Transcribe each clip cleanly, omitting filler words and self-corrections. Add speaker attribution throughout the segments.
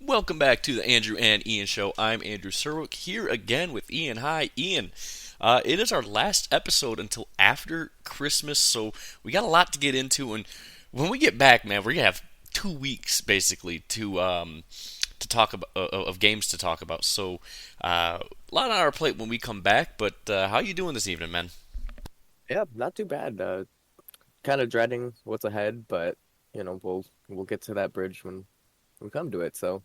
Speaker 1: Welcome back to the Andrew and Ian Show. I'm Andrew Serwick here again with Ian. Hi, Ian. It is our last episode until after Christmas, so we got a lot to get into. And when we get back, man, we're gonna have 2 weeks basically to talk about of games to talk about. So a lot on our plate when we come back. But how you doing this evening, man?
Speaker 2: Yeah, not too bad. Kind of dreading what's ahead, but we'll get to that bridge when we come to it. So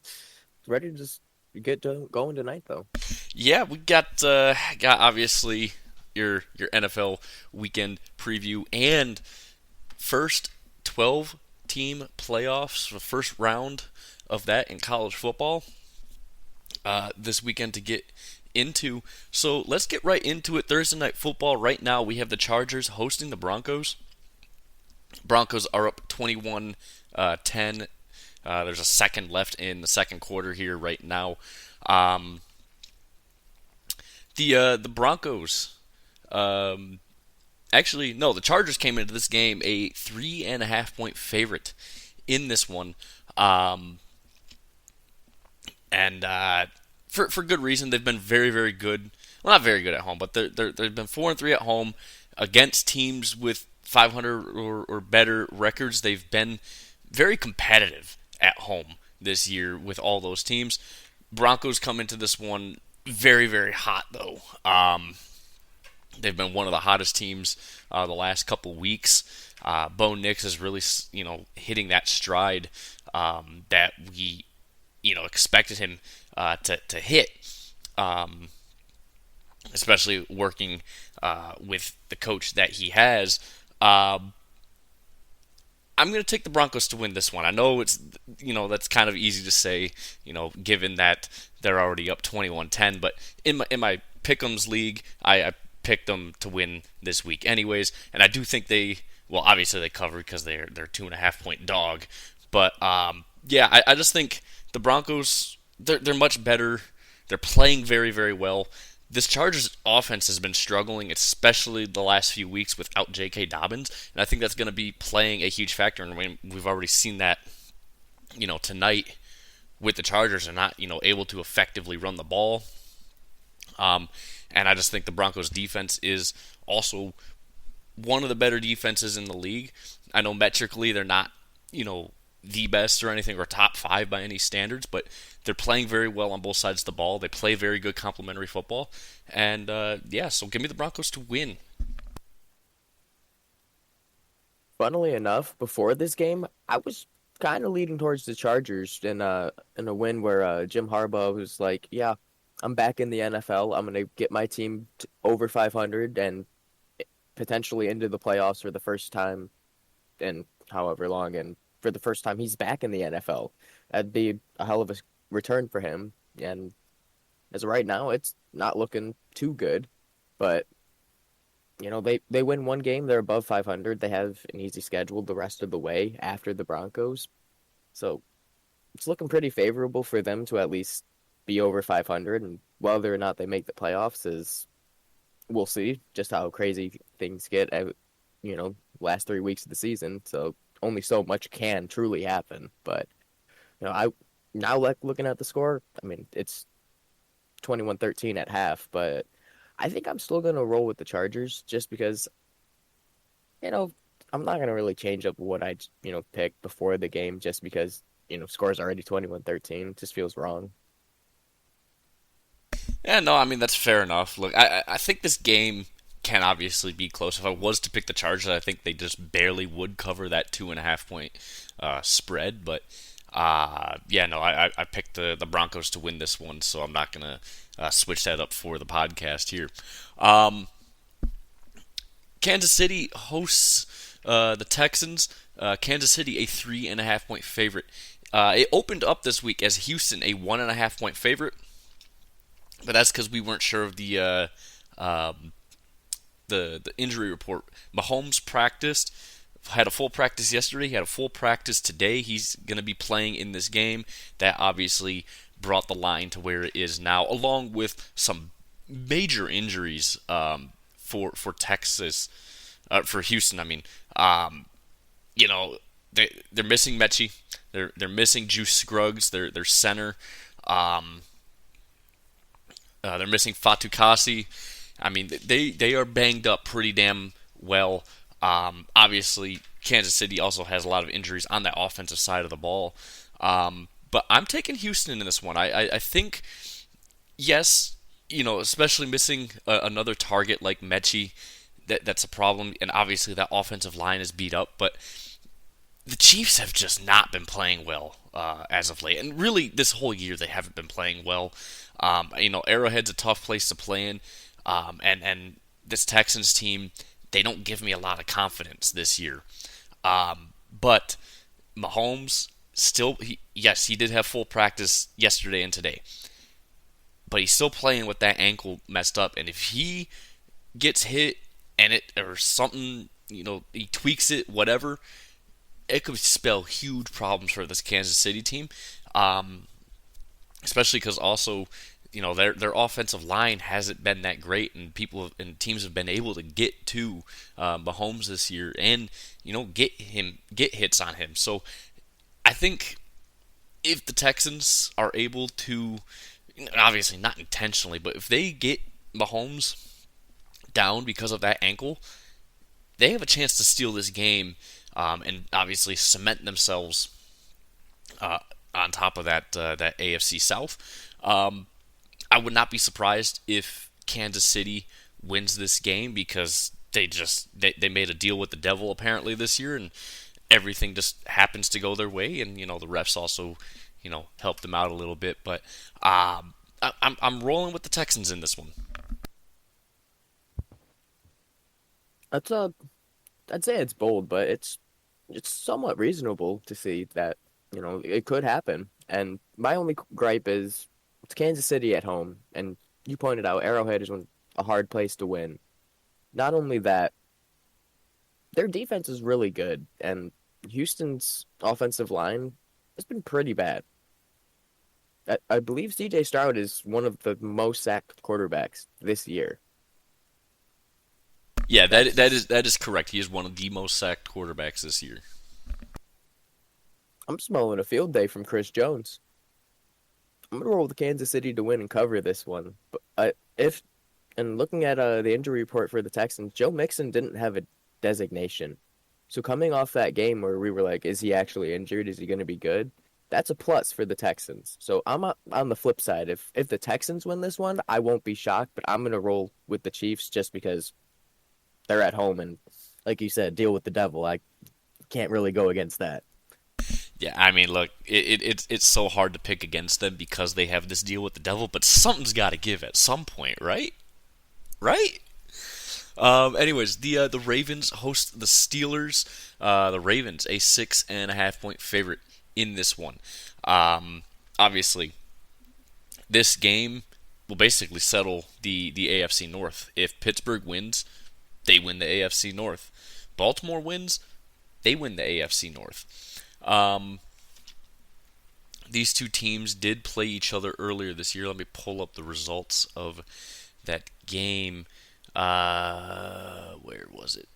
Speaker 2: ready to just get to going tonight, though.
Speaker 1: Yeah, we got obviously your NFL weekend preview and first 12 team playoffs, the first round of that in college football this weekend to get into. So let's get right into it. Thursday night football. Right now, we have the Chargers hosting the Broncos. Broncos are up 21 10. There's a second left in the second quarter here right now. Um, the Broncos. Actually, no, the Chargers came into this game a 3.5 point favorite in this one, um, and for good reason. They've been very very good. Well, not very good at home, but they've been 4-3 at home against teams with 500 or better records. They've been very competitive at home this year with all those teams. Broncos come into this one very very hot though. They've been one of the hottest teams the last couple weeks. Bo Nix is really, hitting that stride that we, expected him to hit, um, especially working with the coach that he has. Um, I'm going to take the Broncos to win this one. I know that's kind of easy to say, given that they're already up 21-10. But in my Pick'ems league, I picked them to win this week, anyways. And I do think well, obviously they covered because they're 2.5 point dog. But yeah, I just think the Broncos they're much better. They're playing very very well. This Chargers offense has been struggling, especially the last few weeks without J.K. Dobbins, and I think that's going to be playing a huge factor. And we've already seen that, tonight with the Chargers are not, able to effectively run the ball. Um, and I just think the Broncos defense is also one of the better defenses in the league. I know metrically they're not, the best or anything or top five by any standards, but they're playing very well on both sides of the ball. They play very good complementary football, and yeah, so give me the Broncos to win.
Speaker 2: Funnily enough, before this game, I was kind of leading towards the Chargers in a win where Jim Harbaugh was like, "Yeah, I'm back in the NFL. I'm gonna get my team over 500 and potentially into the playoffs for the first time in however long, and for the first time he's back in the NFL. That'd be a hell of a return for him. And as of right now, it's not looking too good. But they win one game, they're above 500. They have an easy schedule the rest of the way after the Broncos, so it's looking pretty favorable for them to at least be over 500. And whether or not they make the playoffs is we'll see just how crazy things get. Last 3 weeks of the season, so only so much can truly happen. But I now like looking at the score. I mean, it's 21-13 at half, but I think I'm still gonna roll with the Chargers just because you know I'm not gonna really change up what I picked before the game just because score's already 21-13. It just feels wrong.
Speaker 1: Yeah, no, I mean that's fair enough. Look, I think this game can obviously be close. If I was to pick the Chargers, I think they just barely would cover that 2.5 point spread. But yeah, no, I picked the Broncos to win this one, so I'm not gonna switch that up for the podcast here. Um, Kansas City hosts the Texans. Kansas City a 3.5 point favorite. It opened up this week as Houston a 1.5 point favorite, but that's because we weren't sure of the injury report. Mahomes practiced, had a full practice yesterday. He had a full practice today. He's going to be playing in this game. That obviously brought the line to where it is now, along with some major injuries for Texas, for Houston. I mean, you know, they're missing Mechie. They're missing Juice Scruggs. Their center. Um, they're missing Fatukasi. I mean, they are banged up pretty damn well. Obviously, Kansas City also has a lot of injuries on that offensive side of the ball. But I'm taking Houston in this one. I think, yes, especially missing another target like Mechie, that's a problem. And obviously, that offensive line is beat up. But the Chiefs have just not been playing well as of late, and really this whole year they haven't been playing well. Arrowhead's a tough place to play in, and this Texans team, they don't give me a lot of confidence this year. But Mahomes still, yes, he did have full practice yesterday and today, but he's still playing with that ankle messed up, and if he gets hit and it or something, he tweaks it, whatever, it could spell huge problems for this Kansas City team, especially because also, their offensive line hasn't been that great, and teams have been able to get to Mahomes this year, and get hits on him. So I think if the Texans are able to, obviously not intentionally, but if they get Mahomes down because of that ankle, they have a chance to steal this game, and obviously cement themselves uh, on top of that AFC South. I would not be surprised if Kansas City wins this game because they made a deal with the devil apparently this year, and everything just happens to go their way, and the refs also help them out a little bit. But I'm rolling with the Texans in this one.
Speaker 2: That's I'd say it's bold, but it's somewhat reasonable to see that, it could happen. And my only gripe is it's Kansas City at home, and you pointed out Arrowhead is a hard place to win. Not only that, their defense is really good, and Houston's offensive line has been pretty bad. I believe CJ Stroud is one of the most sacked quarterbacks this year.
Speaker 1: Yeah, that that
Speaker 2: That's
Speaker 1: is that is correct. He is one of the most sacked quarterbacks this year.
Speaker 2: I'm smelling a field day from Chris Jones. I'm gonna roll with Kansas City to win and cover this one. But if and looking at the injury report for the Texans, Joe Mixon didn't have a designation. So coming off that game where we were like, is he actually injured? Is he going to be good? That's a plus for the Texans. So I'm on the flip side. If the Texans win this one, I won't be shocked, but I'm going to roll with the Chiefs just because they're at home and, like you said, deal with the devil. I can't really go against that.
Speaker 1: Yeah, I mean, look, it's so hard to pick against them because they have this deal with the devil, but something's got to give at some point, right? Right? Anyways, the Ravens host the Steelers. The Ravens, a 6.5 point favorite in this one. Obviously, this game will basically settle the AFC North. If Pittsburgh wins, they win the AFC North. Baltimore wins, they win the AFC North. Um, these two teams did play each other earlier this year. Let me pull up the results of that game. Where was it?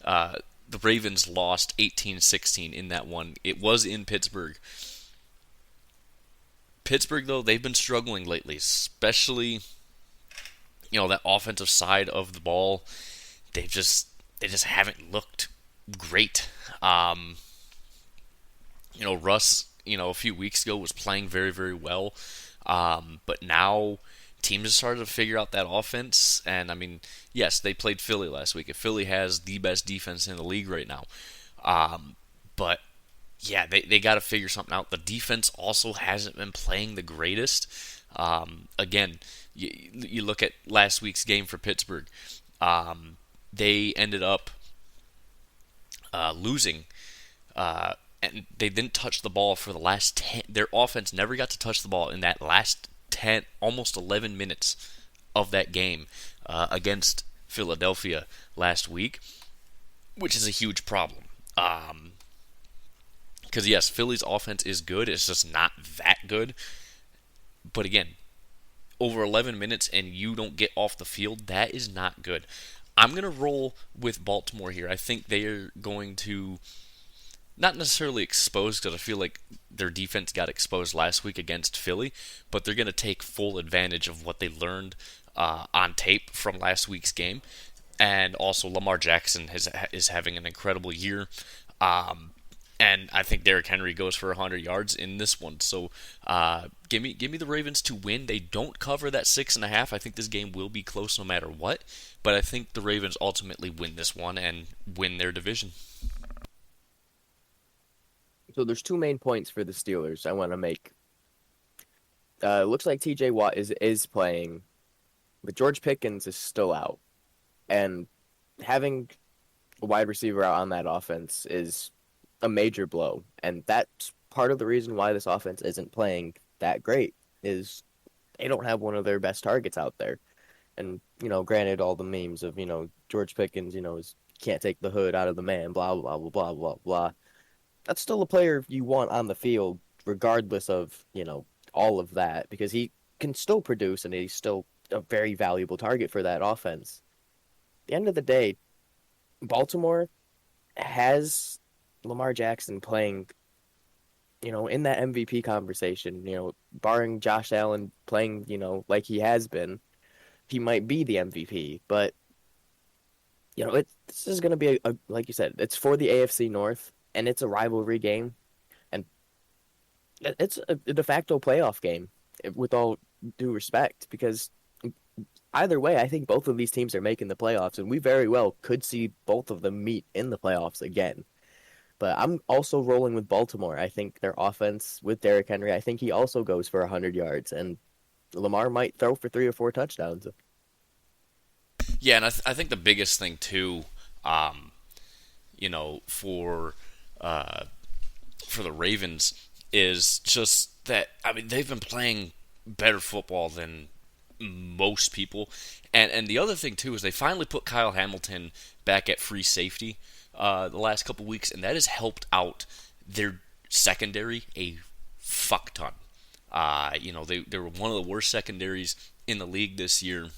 Speaker 1: The Ravens lost 18-16 in that one. It was in Pittsburgh. Pittsburgh, though, they've been struggling lately, especially that offensive side of the ball. They just haven't looked great. Russ, a few weeks ago was playing very, very well. But now teams have started to figure out that offense. And, I mean, yes, they played Philly last week. And Philly has the best defense in the league right now. But, yeah, they got to figure something out. The defense also hasn't been playing the greatest. Again, you look at last week's game for Pittsburgh. They ended up losing. And they didn't touch the ball for the last 10. Their offense never got to touch the ball in that last 10, almost 11 minutes of that game against Philadelphia last week, which is a huge problem. Because, yes, Philly's offense is good. It's just not that good. But, again, over 11 minutes and you don't get off the field, that is not good. I'm going to roll with Baltimore here. I think they are going to not necessarily exposed because I feel like their defense got exposed last week against Philly, but they're going to take full advantage of what they learned on tape from last week's game. And also, Lamar Jackson is having an incredible year. And I think Derrick Henry goes for 100 yards in this one. So give me the Ravens to win. They don't cover that 6.5. I think this game will be close no matter what. But I think the Ravens ultimately win this one and win their division.
Speaker 2: So there's two main points for the Steelers I want to make. It looks like T.J. Watt is playing, but George Pickens is still out, and having a wide receiver out on that offense is a major blow, and that's part of the reason why this offense isn't playing that great. Is they don't have one of their best targets out there. And, granted, all the memes of, George Pickens, can't take the hood out of the man, blah, blah, blah, blah, blah, blah. That's still a player you want on the field, regardless of, all of that, because he can still produce and he's still a very valuable target for that offense. At the end of the day, Baltimore has Lamar Jackson playing, in that MVP conversation, barring Josh Allen playing, like he has been, he might be the MVP, but this is going to be like you said, it's for the AFC North and it's a rivalry game and it's a de facto playoff game with all due respect because either way, I think both of these teams are making the playoffs and we very well could see both of them meet in the playoffs again. But I'm also rolling with Baltimore. I think their offense with Derrick Henry, I think he also goes for 100 yards and Lamar might throw for 3 or 4 touchdowns.
Speaker 1: Yeah, and I think the biggest thing too, for the Ravens is just that they've been playing better football than most people, and the other thing too is they finally put Kyle Hamilton back at free safety the last couple weeks, and that has helped out their secondary a fuck ton. They were one of the worst secondaries in the league this year.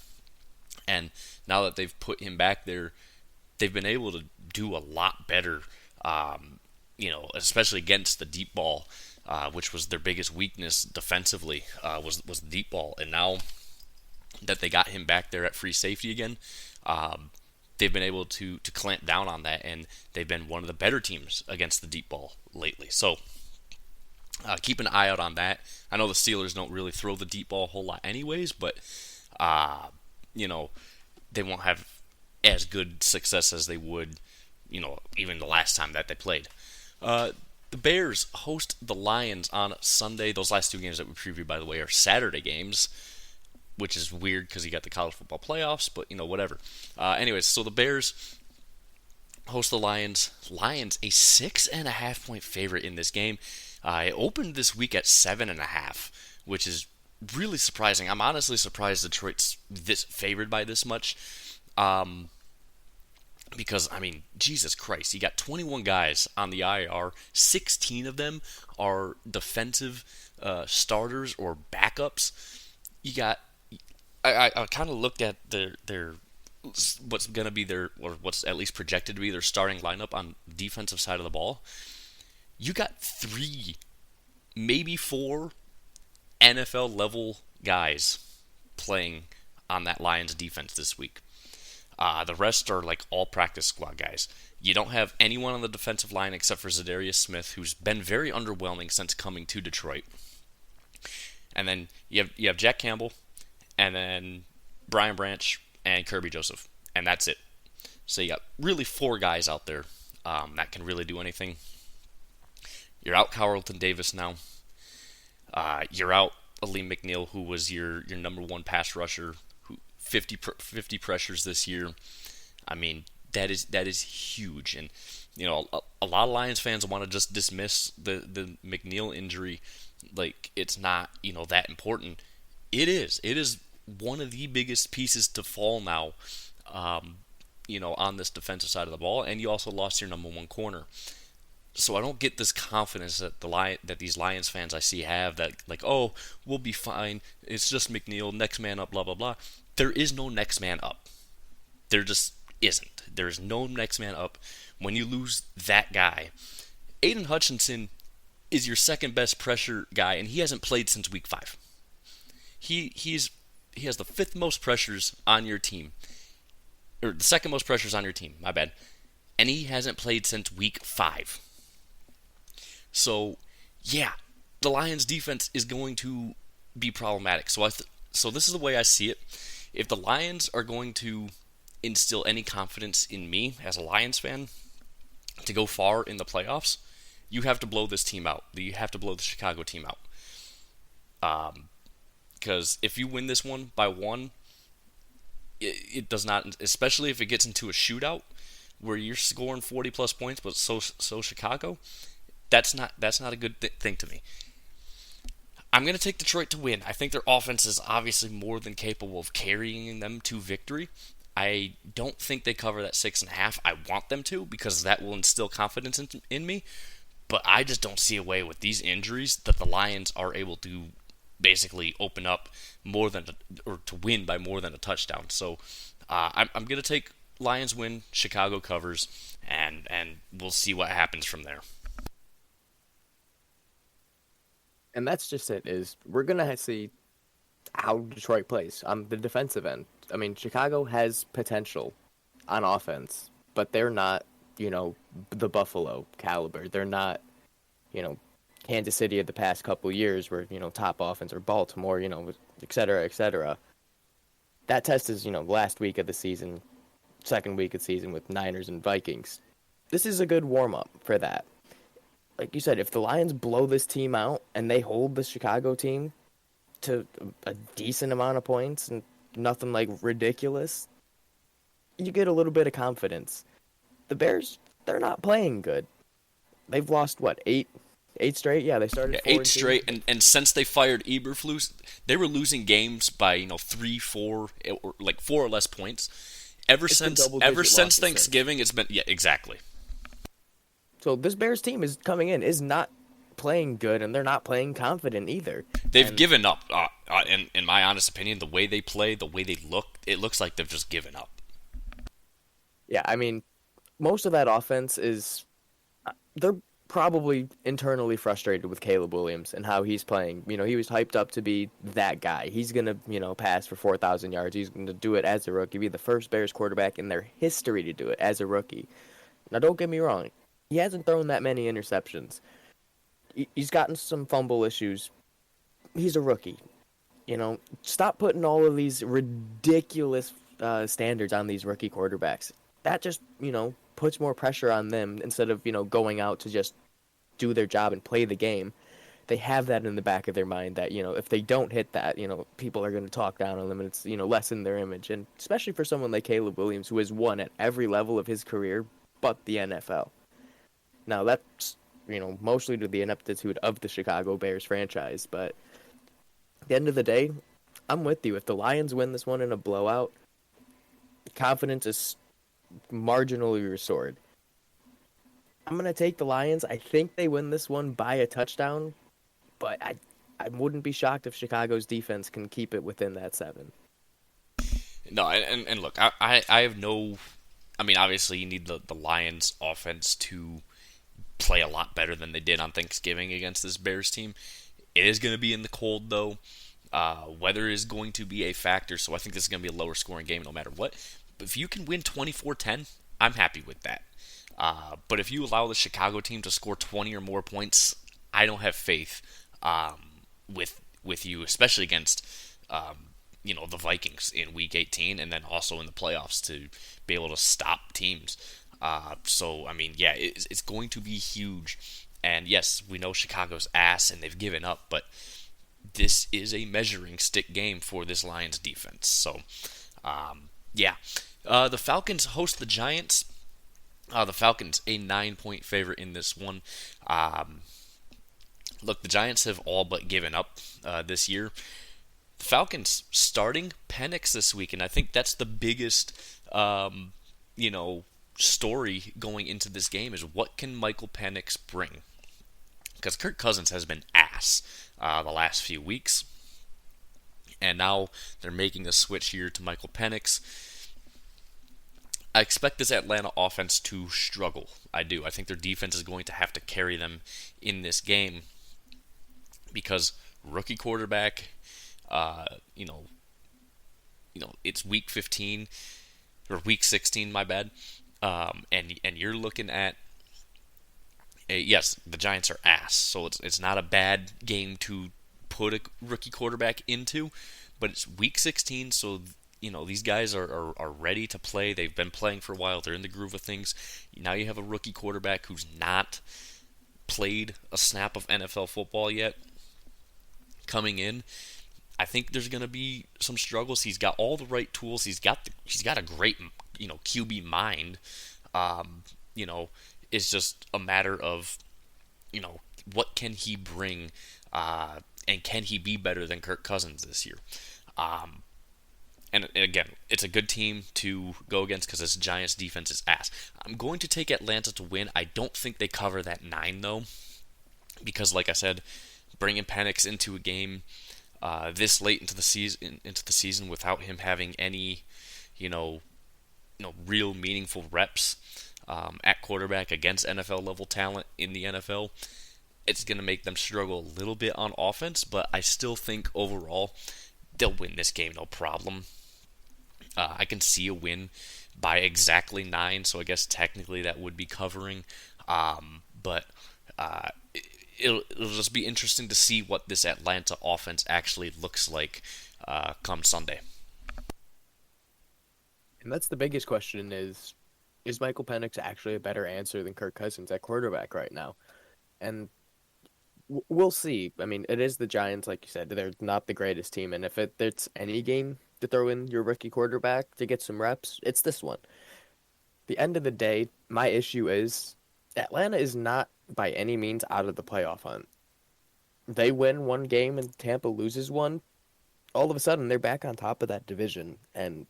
Speaker 1: And now that they've put him back there, they've been able to do a lot better, especially against the deep ball, which was their biggest weakness defensively, was the deep ball. And now that they got him back there at free safety again, they've been able to clamp down on that, and they've been one of the better teams against the deep ball lately. So keep an eye out on that. I know the Steelers don't really throw the deep ball a whole lot anyways, but they won't have as good success as they would, even the last time that they played. The Bears host the Lions on Sunday. Those last two games that we previewed, by the way, are Saturday games, which is weird because you got the college football playoffs, but, whatever. Anyways, so the Bears host the Lions. Lions, a 6.5-point favorite in this game. It opened this week at 7.5, which is really surprising. I'm honestly surprised Detroit's this favored by this much. Because, Jesus Christ, you got 21 guys on the IR. 16 of them are defensive starters or backups. You got, I kind of looked at their what's going to be or what's at least projected to be their starting lineup on the defensive side of the ball. You got 3, maybe 4 NFL level guys playing on that Lions defense this week. The rest are like all practice squad guys. You don't have anyone on the defensive line except for Zadarius Smith, who's been very underwhelming since coming to Detroit. And then you have Jack Campbell, and then Brian Branch and Kirby Joseph, and that's it. So you got really 4 guys out there that can really do anything. You're out Carlton Davis now. You're out Aleem McNeil, who was your number 1 pass rusher, who 50 pressures this year. That is huge, and a lot of Lions fans want to just dismiss the McNeil injury like it's not that important. It is. It is one of the biggest pieces to fall now, on this defensive side of the ball, and you also lost your number 1 corner. So I don't get this confidence that that these Lions fans I see have that oh, we'll be fine. It's just McNeil, next man up, blah blah blah. There is no next man up. There just isn't. There is no next man up. When you lose that guy, Aiden Hutchinson is your second best pressure guy, and he hasn't played since week 5. He has the fifth most pressures on your team, or the second most pressures on your team. My bad, and he hasn't played since week 5. So, yeah, the Lions' defense is going to be problematic. So this is the way I see it. If the Lions are going to instill any confidence in me as a Lions fan to go far in the playoffs, you have to blow this team out. You have to blow the Chicago team out. Because if you win this one by one, it does not, especially if it gets into a shootout where you're scoring 40 plus points, but so Chicago, that's not a good thing to me. I'm going to take Detroit to win. I think their offense is obviously more than capable of carrying them to victory. I don't think they cover that 6.5. I want them to, because that will instill confidence in me. But I just don't see a way with these injuries that the Lions are able to basically open up or to win by more than a touchdown. So I'm going to take Lions win, Chicago covers, and we'll see what happens from there.
Speaker 2: And that's just it. Is we're gonna see how Detroit plays on the defensive end. I mean, Chicago has potential on offense, but they're not, the Buffalo caliber. They're not, Kansas City of the past couple of years where, top offense, or Baltimore, et cetera, et cetera. That test is, last week of the season, second week of the season with Niners and Vikings. This is a good warm-up for that. Like you said, if the Lions blow this team out and they hold the Chicago team to a decent amount of points and nothing like ridiculous, you get a little bit of confidence. The Bears, they're not playing good. They've lost, what, eight straight? Yeah, they started
Speaker 1: 8 straight, and since they fired Eberflus, they were losing games by 3, 4, or like 4 or less points. Ever since Thanksgiving, it's been, yeah, exactly.
Speaker 2: So this Bears team is coming is not playing good, and they're not playing confident either.
Speaker 1: They've given up. In my honest opinion, the way they play, the way they look, it looks like they've just given up.
Speaker 2: Yeah, I mean, most of that offense is they're probably internally frustrated with Caleb Williams and how he's playing. He was hyped up to be that guy. He's going to, pass for 4,000 yards. He's going to do it as a rookie, be the first Bears quarterback in their history to do it as a rookie. Now, don't get me wrong. He hasn't thrown that many interceptions. He's gotten some fumble issues. He's a rookie. Stop putting all of these ridiculous standards on these rookie quarterbacks. That just, puts more pressure on them instead of, going out to just do their job and play the game. They have that in the back of their mind that, if they don't hit that, people are going to talk down on them, and it's, lessen their image. And especially for someone like Caleb Williams, who has won at every level of his career but the NFL. Now, that's, mostly to the ineptitude of the Chicago Bears franchise, but at the end of the day, I'm with you. If the Lions win this one in a blowout, confidence is marginally restored. I'm going to take the Lions. I think they win this one by a touchdown, but I wouldn't be shocked if Chicago's defense can keep it within that 7.
Speaker 1: No, and look, I have no... I mean, obviously, you need the Lions' offense to play a lot better than they did on Thanksgiving against this Bears team. It is going to be in the cold, though. Weather is going to be a factor, so I think this is going to be a lower scoring game no matter what. But if you can win 24-10, I'm happy with that. But if you allow the Chicago team to score 20 or more points, I don't have faith with you, especially against the Vikings in Week 18, and then also in the playoffs to be able to stop teams. So, I mean, yeah, it's going to be huge. And yes, we know Chicago's ass and they've given up, but this is a measuring stick game for this Lions defense. So, yeah. The Falcons host the Giants. The Falcons, a 9-point favorite in this one. Look, the Giants have all but given up this year. The Falcons starting Penix this week, and I think that's the biggest, story going into this game is what can Michael Penix bring? Because Kirk Cousins has been ass the last few weeks, and now they're making a switch here to Michael Penix. I expect this Atlanta offense to struggle. I do. I think their defense is going to have to carry them in this game because rookie quarterback, uh, you know, it's week 15 or week 16, my bad. And you're looking at yes, the Giants are ass, so it's not a bad game to put a rookie quarterback into, but it's week 16, so these guys are ready to play. They've been playing for a while. They're in the groove of things. Now you have a rookie quarterback who's not played a snap of NFL football yet coming in. I think there's going to be some struggles. He's got all the right tools. He's got a great QB mind. Um, you know, it's just a matter of what can he bring, and can he be better than Kirk Cousins this year? Um, and again, it's a good team to go against because this Giants defense is ass. I'm going to take Atlanta to win. I don't think they cover that 9 though, because like I said, bringing Penix into a game this late into the season without him having any, you know, real meaningful reps at quarterback against NFL level talent in the NFL, it's going to make them struggle a little bit on offense. But I still think overall they'll win this game no problem. I can see a win by exactly 9, so I guess technically that would be covering. But it'll just be interesting to see what this Atlanta offense actually looks like come Sunday.
Speaker 2: And that's the biggest question is Michael Penix actually a better answer than Kirk Cousins at quarterback right now? And we'll see. I mean, it is the Giants, like you said. They're not the greatest team, and if it's any game to throw in your rookie quarterback to get some reps, it's this one. The end of the day, my issue is Atlanta is not by any means out of the playoff hunt. They win one game and Tampa loses one. All of a sudden, they're back on top of that division, and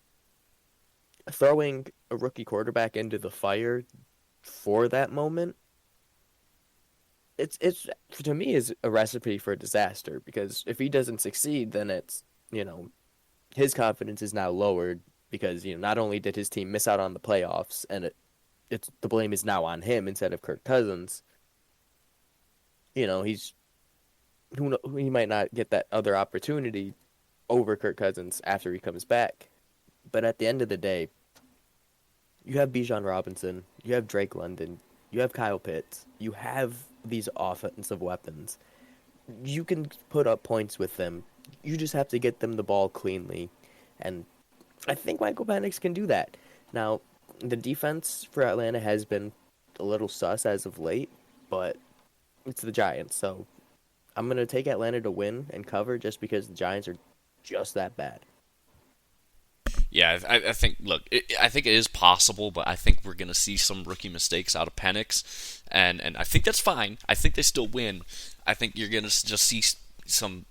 Speaker 2: throwing a rookie quarterback into the fire for that moment, it's to me is a recipe for disaster because if he doesn't succeed, then it's his confidence is now lowered because not only did his team miss out on the playoffs and it's the blame is now on him instead of Kirk Cousins. He's he might not get that other opportunity over Kirk Cousins after he comes back. But at the end of the day, you have Bijan Robinson, you have Drake London, you have Kyle Pitts, you have these offensive weapons. You can put up points with them. You just have to get them the ball cleanly. And I think Michael Penix can do that. Now, the defense for Atlanta has been a little sus as of late, but it's the Giants. So I'm going to take Atlanta to win and cover just because the Giants are just that bad.
Speaker 1: Yeah, I think. Look, I think it is possible, but I think we're going to see some rookie mistakes out of Penix, and I think that's fine. I think they still win. I think you're going to just see some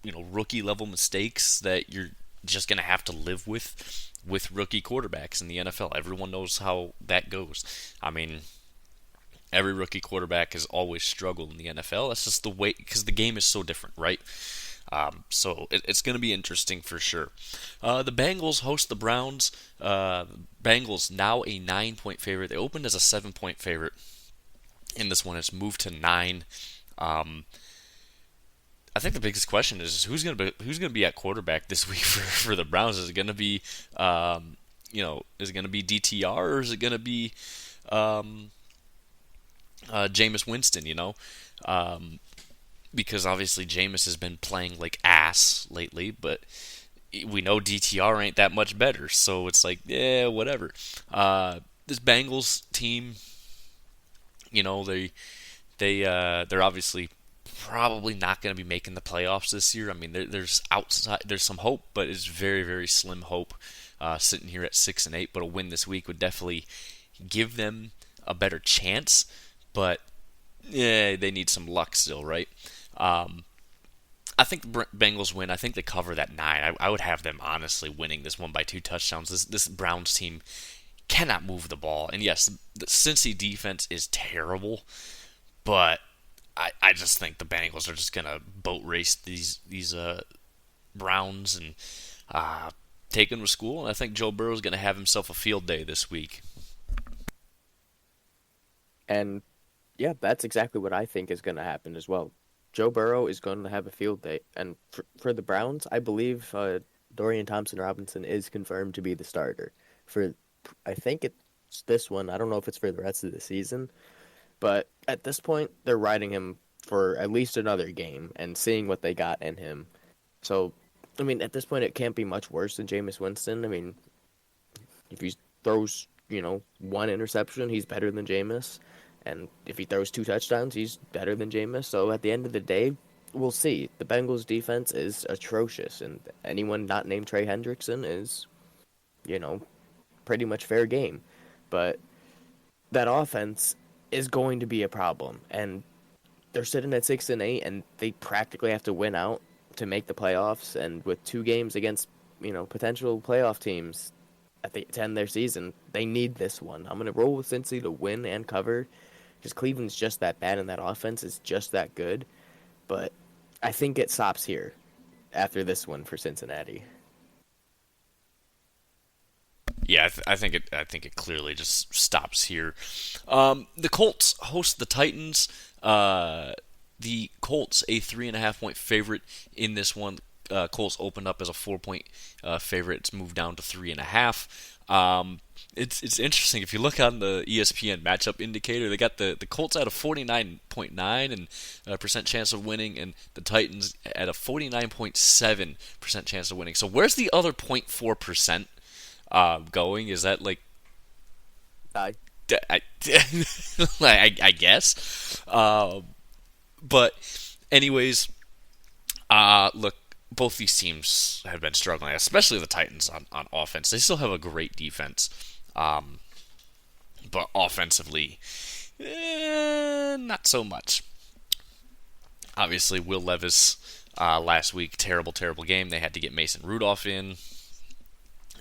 Speaker 1: rookie level mistakes that you're just going to have to live with rookie quarterbacks in the NFL. Everyone knows how that goes. I mean, every rookie quarterback has always struggled in the NFL. That's just the way, because the game is so different, right? So it's going to be interesting for sure. The Bengals host the Browns. Bengals now a 9-point favorite. They opened as a 7-point favorite in this one. It's moved to 9. I think the biggest question is who's going to be at quarterback this week for the Browns. Is it going to be is it going to be DTR or is it going to be Jameis Winston? Because obviously Jameis has been playing like ass lately, but we know DTR ain't that much better, so it's like, yeah, whatever. This Bengals team, they're obviously probably not going to be making the playoffs this year. I mean, there's some hope, but it's very, very slim hope. Sitting here at 6-8, but a win this week would definitely give them a better chance. But yeah, they need some luck still, right? I think the Bengals win. I think they cover that 9. I would have them honestly winning this one by 2 touchdowns. This Browns team cannot move the ball. And yes, the Cincy defense is terrible, but I just think the Bengals are just going to boat race these Browns. And take him to school, and I think Joe Burrow's going to have himself a field day this week.
Speaker 2: And yeah, that's exactly what I think is going to happen as well. Joe Burrow is going to have a field day. And for the Browns, I believe Dorian Thompson-Robinson is confirmed to be the starter. For, I think it's this one. I don't know if it's for the rest of the season. But at this point, they're riding him for at least another game and seeing what they got in him. So, I mean, at this point, it can't be much worse than Jameis Winston. I mean, if he throws, one interception, he's better than Jameis. And if he throws two touchdowns, he's better than Jameis. So at the end of the day, we'll see. The Bengals defense is atrocious, and anyone not named Trey Hendrickson is, you know, pretty much fair game. But that offense is going to be a problem, and they're sitting at 6-8, and they practically have to win out to make the playoffs. And with two games against, potential playoff teams to end their season, they need this one. I'm going to roll with Cincy to win and cover because Cleveland's just that bad and that offense is just that good. But I think it stops here after this one for Cincinnati.
Speaker 1: Yeah, I think it. I think it clearly just stops here. The Colts host the Titans. The Colts a 3.5 point favorite in this one. Colts opened up as a 4 point favorite. It's moved down to 3.5. It's interesting if you look on the ESPN matchup indicator. They got the Colts at a 49.9 and percent chance of winning, and the Titans at a 49.7% chance of winning. So where's the other 0.4% going? Is that like
Speaker 2: I
Speaker 1: I, I guess. But anyways, look, both these teams have been struggling, especially the Titans on offense. They still have a great defense, but offensively, not so much. Obviously, Will Levis last week, terrible game. They had to get Mason Rudolph in,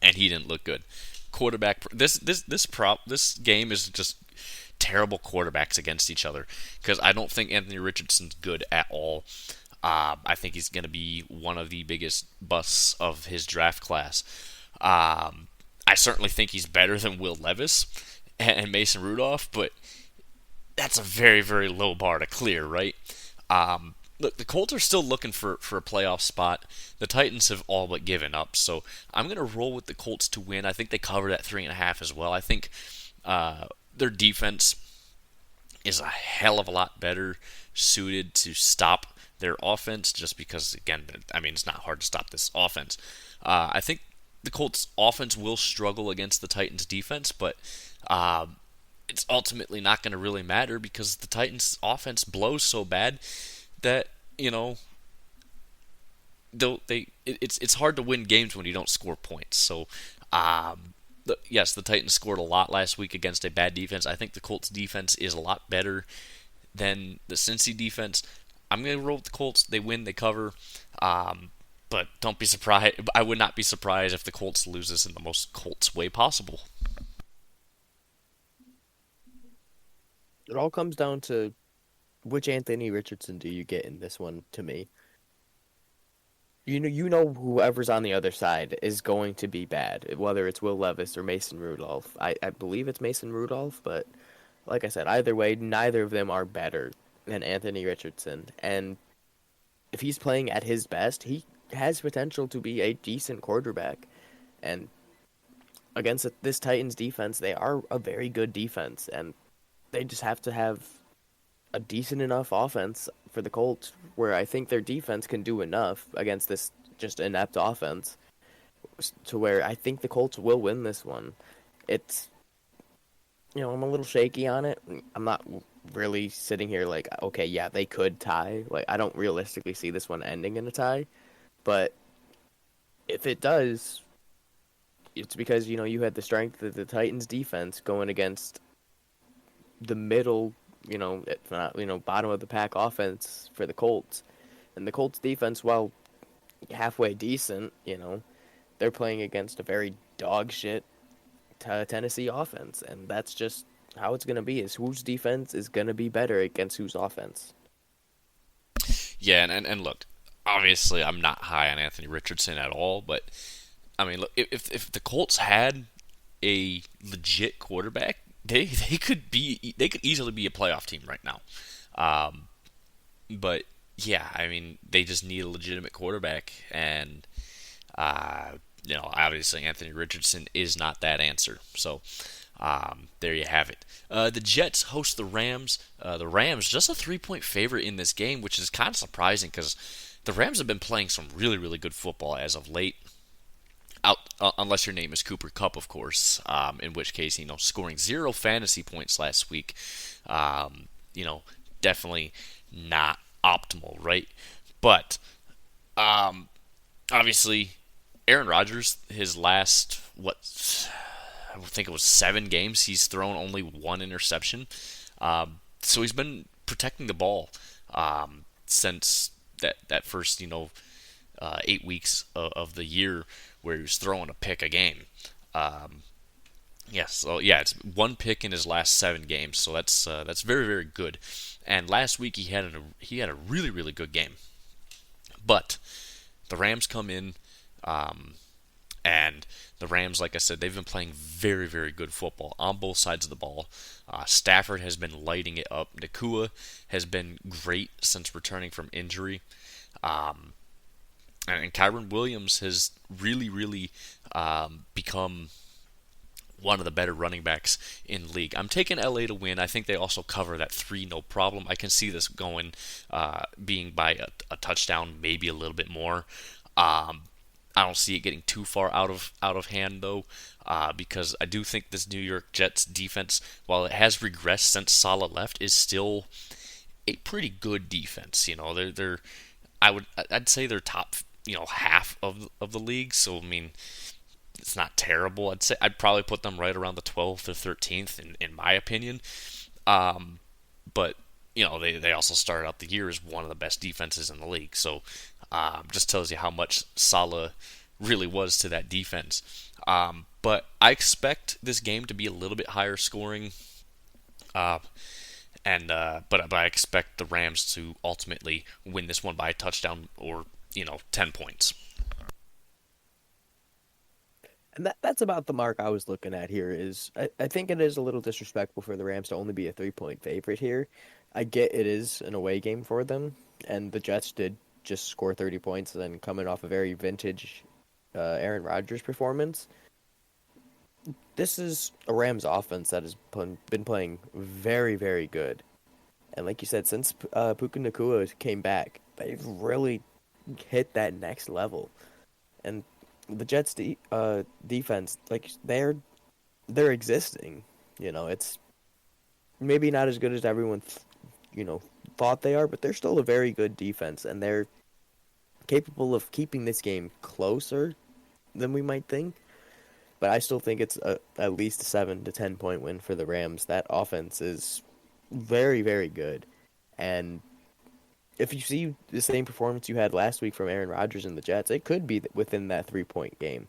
Speaker 1: and he didn't look good. Quarterback, this game is just terrible quarterbacks against each other because I don't think Anthony Richardson's good at all. I think he's going to be one of the biggest busts of his draft class. I certainly think he's better than Will Levis and Mason Rudolph, but that's a very, very low bar to clear, right? Look, the Colts are still looking for a playoff spot. The Titans have all but given up, so I'm going to roll with the Colts to win. I think they covered at 3.5 as well. I think their defense is a hell of a lot better suited to stop their offense just because, again, I mean, it's not hard to stop this offense. I think the Colts offense will struggle against the Titans defense, but it's ultimately not going to really matter because the Titans offense blows so bad that, it's hard to win games when you don't score points. So, yes, the Titans scored a lot last week against a bad defense. I think the Colts defense is a lot better than the Cincy defense. I'm going to roll with the Colts. They win, they cover. But don't be surprised. I would not be surprised if the Colts lose this in the most Colts way possible.
Speaker 2: It all comes down to which Anthony Richardson do you get in this one to me. You know whoever's on the other side is going to be bad, whether it's Will Levis or Mason Rudolph. I believe it's Mason Rudolph, but like I said, either way, neither of them are better than Anthony Richardson. And if he's playing at his best, he has potential to be a decent quarterback. And against this Titans defense, they are a very good defense, and they just have to have a decent enough offense for the Colts where I think their defense can do enough against this just inept offense to where I think the Colts will win this one. It's, I'm a little shaky on it. I'm not really sitting here like, okay, yeah, they could tie. Like, I don't realistically see this one ending in a tie. But if it does, it's because, you had the strength of the Titans defense going against the middle, if not, bottom of the pack offense for the Colts. And the Colts defense, while halfway decent, they're playing against a very dog shit Tennessee offense. And that's just how it's going to be, is whose defense is going to be better against whose offense.
Speaker 1: Yeah, and look, obviously I'm not high on Anthony Richardson at all, but I mean, look, if the Colts had a legit quarterback, they could easily be a playoff team right now. Um, but yeah, I mean, they just need a legitimate quarterback, and obviously Anthony Richardson is not that answer. So there you have it. The Jets host the Rams. The Rams just a 3-point favorite in this game, which is kind of surprising because the Rams have been playing some really, really good football as of late. Unless your name is Cooper Kupp, of course, in which case, scoring 0 fantasy points last week, um, you know, definitely not optimal, right? But obviously, Aaron Rodgers, his last I think it was 7 games, he's thrown only 1 interception. So he's been protecting the ball since that first 8 weeks of the year where he was throwing a pick a game. Yes, so yeah, it's 1 pick in his last 7 games, so that's very very good. And last week he had a really really good game, but the Rams come in, um, and the Rams, like I said, they've been playing very very good football on both sides of the ball. Stafford has been lighting it up. Nakua has been great since returning from injury. And Kyron Williams has really, really become one of the better running backs in the league. I'm taking LA to win. I think they also cover that 3 no problem. I can see this going being by a touchdown, maybe a little bit more. I don't see it getting too far out of hand though, because I do think this New York Jets defense, while it has regressed since Salah left, is still a pretty good defense. They're I'd say they're top half of the league. So I mean, it's not terrible. I'd probably put them right around the 12th or 13th in my opinion. But they also started out the year as one of the best defenses in the league. So just tells you how much Salah really was to that defense. But I expect this game to be a little bit higher scoring. But I expect the Rams to ultimately win this one by a touchdown or 10 points.
Speaker 2: And that's about the mark I was looking at here. I think it is a little disrespectful for the Rams to only be a 3-point favorite here. I get it is an away game for them, and the Jets did just score 30 points, and then coming off a very vintage Aaron Rodgers performance. This is a Rams offense that has been playing very, very good. And like you said, since Puka Nacua came back, they've really hit that next level. And the Jets defense, like they're existing. It's maybe not as good as everyone thought they are, but they're still a very good defense, and they're capable of keeping this game closer than we might think. But I still think it's at least a 7 to 10 point win for the Rams. That offense is very, very good. And if you see the same performance you had last week from Aaron Rodgers and the Jets, it could be within that 3-point game.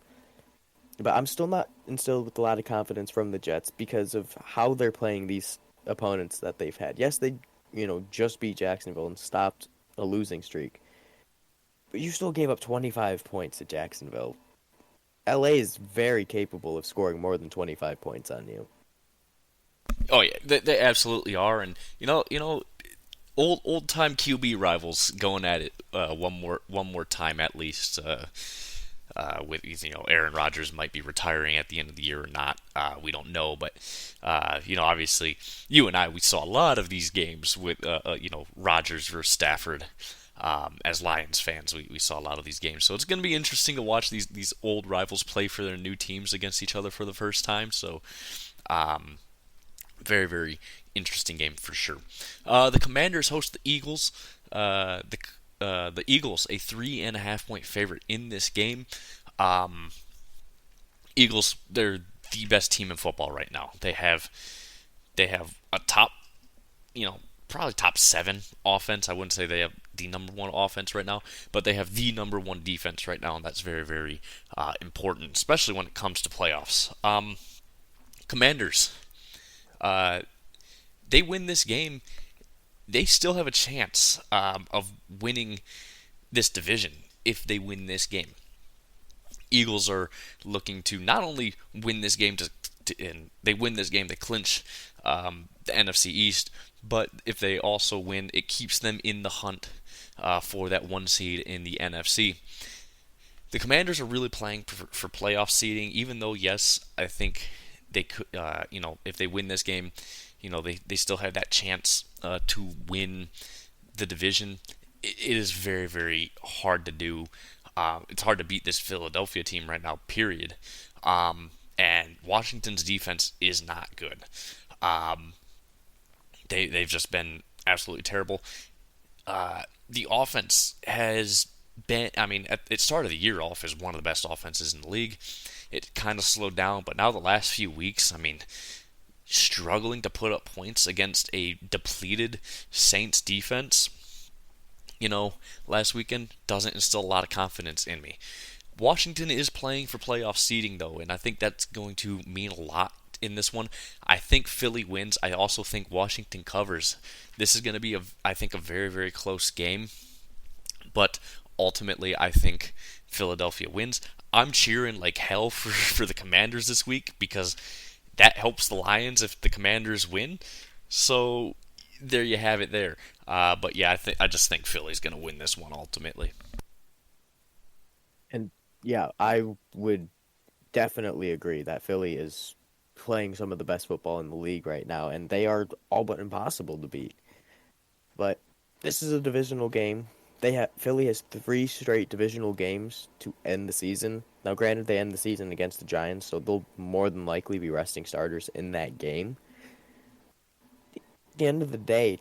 Speaker 2: But I'm still not instilled with a lot of confidence from the Jets because of how they're playing these opponents that they've had. Yes, they, just beat Jacksonville and stopped a losing streak. But you still gave up 25 points to Jacksonville. LA is very capable of scoring more than 25 points on you.
Speaker 1: Oh yeah, they absolutely are, and old time QB rivals going at it one more time at least. With Aaron Rodgers might be retiring at the end of the year or not. We don't know, but obviously you and I, we saw a lot of these games with Rodgers versus Stafford. As Lions fans, we saw a lot of these games, so it's going to be interesting to watch these old rivals play for their new teams against each other for the first time. So, very very interesting game for sure. The Commanders host the Eagles. The Eagles a 3.5 point favorite in this game. Eagles, they're the best team in football right now. They have a top, probably top 7 offense. I wouldn't say they have the number 1 offense right now, but they have the number 1 defense right now, and that's very, very important, especially when it comes to playoffs. Commanders, they win this game, they still have a chance of winning this division if they win this game. Eagles are looking to not only win this game and they win this game to clinch the NFC East, but if they also win, it keeps them in the hunt for that one seed in the NFC. The Commanders are really playing for playoff seeding, even though yes, I think they could, if they win this game, they still have that chance to win the division. It is very, very hard to do. It's hard to beat this Philadelphia team right now, period. And Washington's defense is not good. They've just been absolutely terrible. The offense has been, I mean, at the start of the year off as one of the best offenses in the league. It kind of slowed down, but now the last few weeks, I mean, struggling to put up points against a depleted Saints defense, last weekend doesn't instill a lot of confidence in me. Washington is playing for playoff seeding, though, and I think that's going to mean a lot in this one. I think Philly wins. I also think Washington covers. This is going to be, I think, a very, very close game, but ultimately, I think Philadelphia wins. I'm cheering like hell for the Commanders this week because that helps the Lions if the Commanders win. So there you have it there. But yeah, I just think Philly's going to win this one ultimately.
Speaker 2: And yeah, I would definitely agree that Philly is playing some of the best football in the league right now, and they are all but impossible to beat. But this is a divisional game. Philly has 3 straight divisional games to end the season. Now, granted, they end the season against the Giants, so they'll more than likely be resting starters in that game. At the end of the day,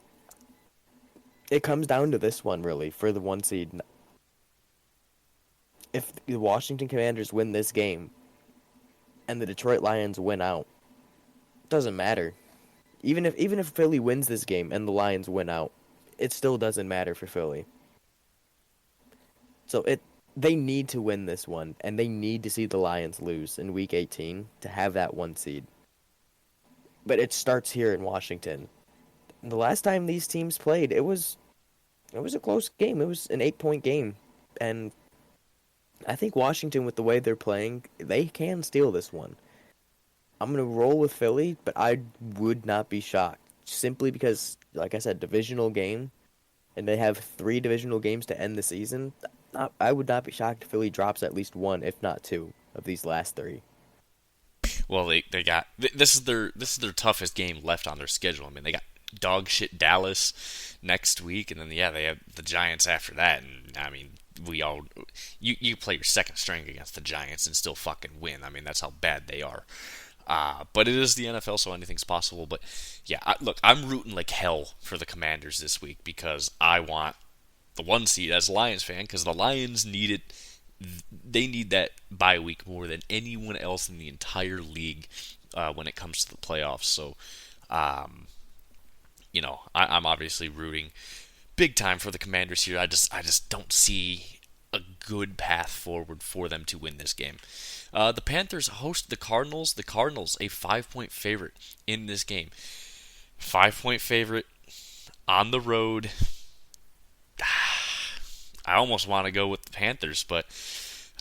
Speaker 2: it comes down to this one, really, for the 1 seed. If the Washington Commanders win this game and the Detroit Lions win out, it doesn't matter. Even if Philly wins this game and the Lions win out, it still doesn't matter for Philly. So they need to win this one, and they need to see the Lions lose in Week 18 to have that 1 seed. But it starts here in Washington. The last time these teams played, it was a close game. It was an 8-point game, and I think Washington, with the way they're playing, they can steal this one. I'm gonna roll with Philly, but I would not be shocked simply because, like I said, divisional game, and they have 3 divisional games to end the season. I would not be shocked if Philly drops at least 1, if not 2, of these last 3.
Speaker 1: Well, they got this is their toughest game left on their schedule. I mean, they got dog shit Dallas next week, and then yeah, they have the Giants after that. And I mean, you play your second string against the Giants and still fucking win. I mean, that's how bad they are. But it is the NFL, so anything's possible. But yeah, look, I'm rooting like hell for the Commanders this week because I want the 1 seed as a Lions fan because the Lions need it. They need that bye week more than anyone else in the entire league when it comes to the playoffs. So, I'm obviously rooting big time for the Commanders here. I just don't see a good path forward for them to win this game. The Panthers host the Cardinals. The Cardinals, a 5-point favorite in this game. 5-point favorite on the road. I almost want to go with the Panthers, but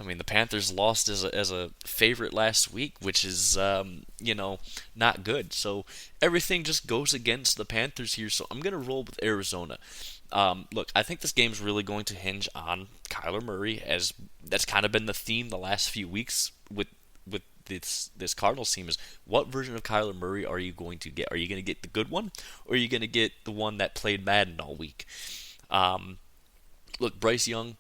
Speaker 1: I mean the Panthers lost as a favorite last week, which is not good. So everything just goes against the Panthers here. So I'm gonna roll with Arizona. Look, I think this game is really going to hinge on Kyler Murray, as that's kind of been the theme the last few weeks with this Cardinals team is what version of Kyler Murray are you going to get? Are you going to get the good one, or are you going to get the one that played Madden all week? Look, Bryce Young,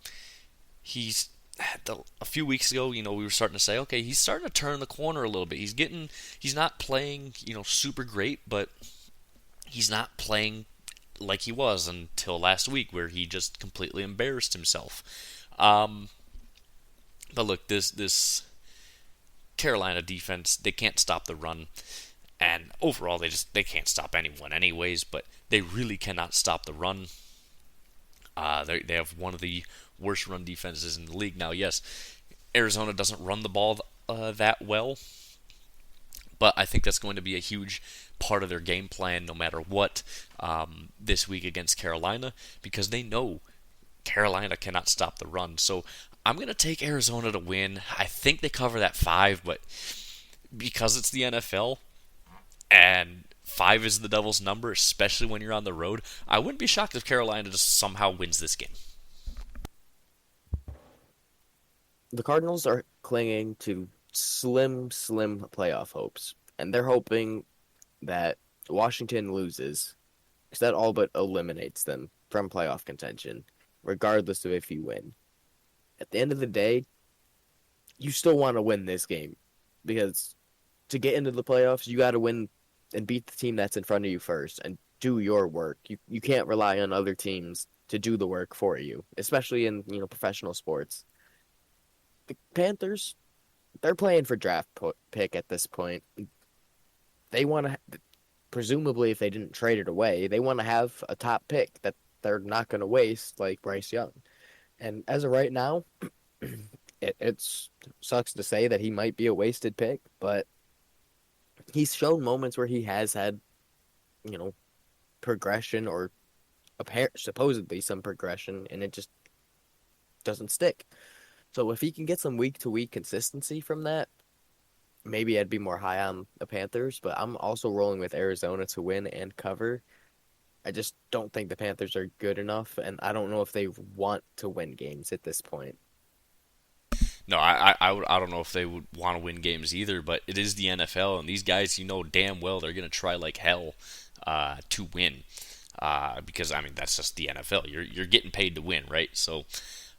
Speaker 1: a few weeks ago, we were starting to say, okay, he's starting to turn the corner a little bit. He's not playing, super great, but he's not playing like he was until last week, where he just completely embarrassed himself. But look, this Carolina defense, they can't stop the run, and overall they can't stop anyone anyways. But they really cannot stop the run. They have one of the worst run defenses in the league. Now, yes, Arizona doesn't run the ball that well, but I think that's going to be a huge part of their game plan no matter what this week against Carolina, because they know Carolina cannot stop the run. So I'm going to take Arizona to win. I think they cover that 5, but because it's the NFL and 5 is the devil's number, especially when you're on the road, I wouldn't be shocked if Carolina just somehow wins this game.
Speaker 2: The Cardinals are clinging to slim playoff hopes, and they're hoping that Washington loses, because that all but eliminates them from playoff contention, regardless of if you win. At the end of the day, you still want to win this game because to get into the playoffs, you got to win and beat the team that's in front of you first and do your work. You can't rely on other teams to do the work for you, especially in professional sports. The Panthers, they're playing for pick at this point. They want to, presumably, if they didn't trade it away, they want to have a top pick that they're not going to waste, like Bryce Young. And as of right now, it sucks to say that he might be a wasted pick, but he's shown moments where he has had, you know, progression or supposedly some progression, and it just doesn't stick. So if he can get some week to week consistency from that, maybe I'd be more high on the Panthers, but I'm also rolling with Arizona to win and cover. I just don't think the Panthers are good enough, and I don't know if they want to win games at this point.
Speaker 1: No, I don't know if they would want to win games either, but it is the NFL, and these guys, you know damn well they're going to try like hell to win. Because I mean that's just the NFL. You're getting paid to win, right? So,